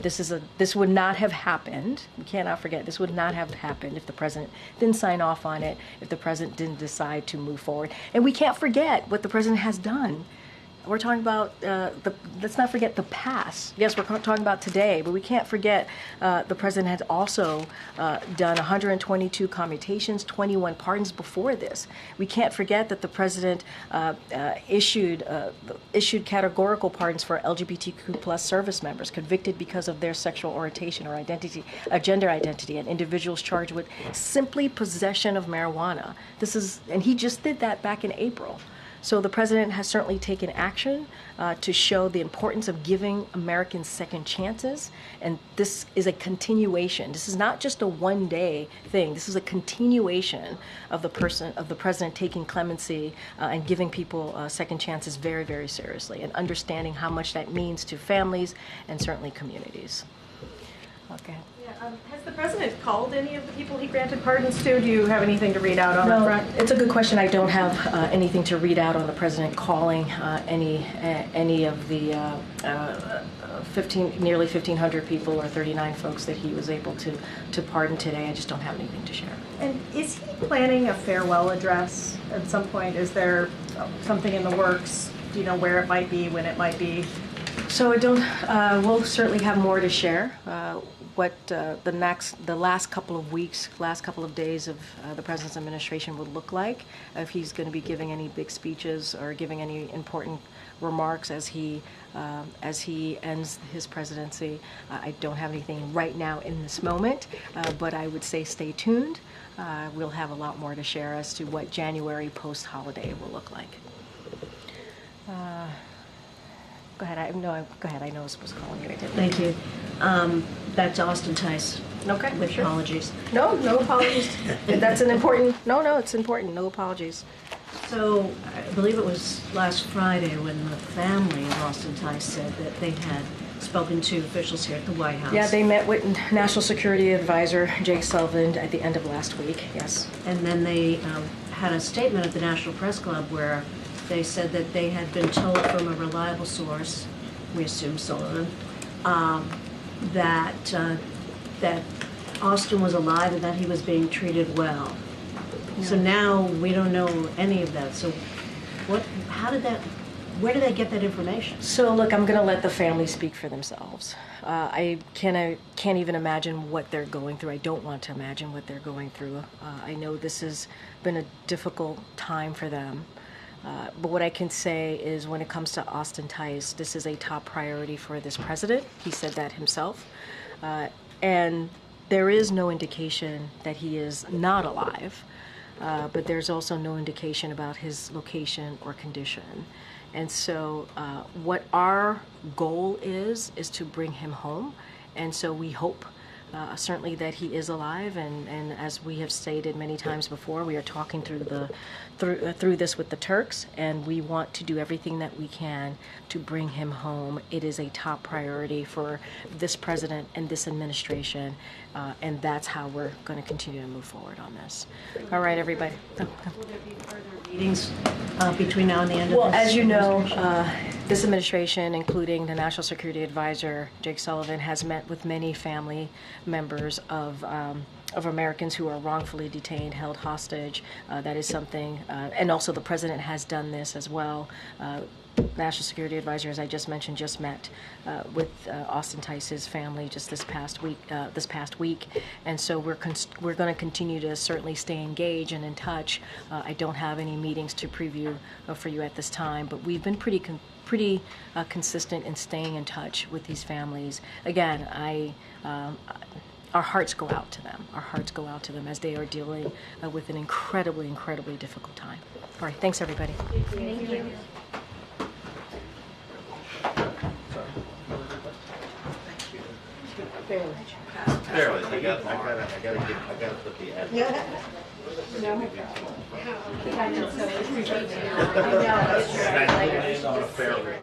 This would not have happened. We cannot forget, this would not have happened if the president didn't sign off on it, if the president didn't decide to move forward. And we can't forget what the president has done. We're talking about, let's not forget the past. Yes, we're talking about today, but we can't forget the president has also done 122 commutations, 21 pardons before this. We can't forget that the president issued categorical pardons for LGBTQ plus service members convicted because of their sexual orientation or identity, gender identity, and individuals charged with simply possession of marijuana. And he just did that back in April. So the president has certainly taken action to show the importance of giving Americans second chances, and this is a continuation. This is not just a one-day thing. This is a continuation of the president taking clemency and giving people second chances very, very seriously, and understanding how much that means to families and certainly communities. Okay. Has the president called any of the people he granted pardons to? Do you have anything to read out on that front? It's a good question. I don't have anything to read out on the president calling any of the nearly 1,500 people or 39 folks that he was able to pardon today. I just don't have anything to share. And is he planning a farewell address at some point? Is there something in the works? Do you know where it might be, when it might be? So I don't. We'll certainly have more to share. What the last couple of weeks, last couple of days of the president's administration would look like, if he's going to be giving any big speeches or giving any important remarks as he ends his presidency. I don't have anything right now in this moment, but I would say stay tuned. We'll have a lot more to share as to what January post-holiday will look like. Go ahead. Go ahead. I know I was supposed to call you. I didn't. Thank you. Back to Austin Tice. Okay. With sure. apologies. No apologies. That's an important. No, it's important. No apologies. So I believe it was last Friday when the family of Austin Tice said that they had spoken to officials here at the White House. Yeah, they met with National Security Advisor Jake Sullivan at the end of last week. Yes. And then they had a statement at the National Press Club where they said that they had been told from a reliable source, we assume Sullivan, that Austin was alive and that he was being treated well. Yeah. So now we don't know any of that. So where did they get that information? So look, I'm going to let the family speak for themselves. I can't even imagine what they're going through. I don't want to imagine what they're going through. I know this has been a difficult time for them. But what I can say is when it comes to Austin Tice, this is a top priority for this president. He said that himself. And there is no indication that he is not alive, but there's also no indication about his location or condition. And so what our goal is to bring him home. And so we hope certainly that he is alive, and as we have stated many times before, we are talking through this with the Turks, and we want to do everything that we can to bring him home. It is a top priority for this president and this administration, and that's how we're going to continue to move forward on this. All right, everybody. Will there be further meetings between now and the end of this? Well, as you know, this administration, including the National Security Advisor, Jake Sullivan, has met with many family members of Americans who are wrongfully detained, held hostage. That is something, and also the president has done this as well. National Security Advisor, as I just mentioned, just met with Austin Tice's family just this past week, and so we're going to continue to certainly stay engaged and in touch. I don't have any meetings to preview for you at this time, but we've been pretty consistent in staying in touch with these families. Again, our hearts go out to them. Our hearts go out to them as they are dealing with an incredibly, incredibly difficult time. All right, thanks everybody. Thank you. Barely. I gotta put the ad. Yeah. No. I know. It's not a fair rate.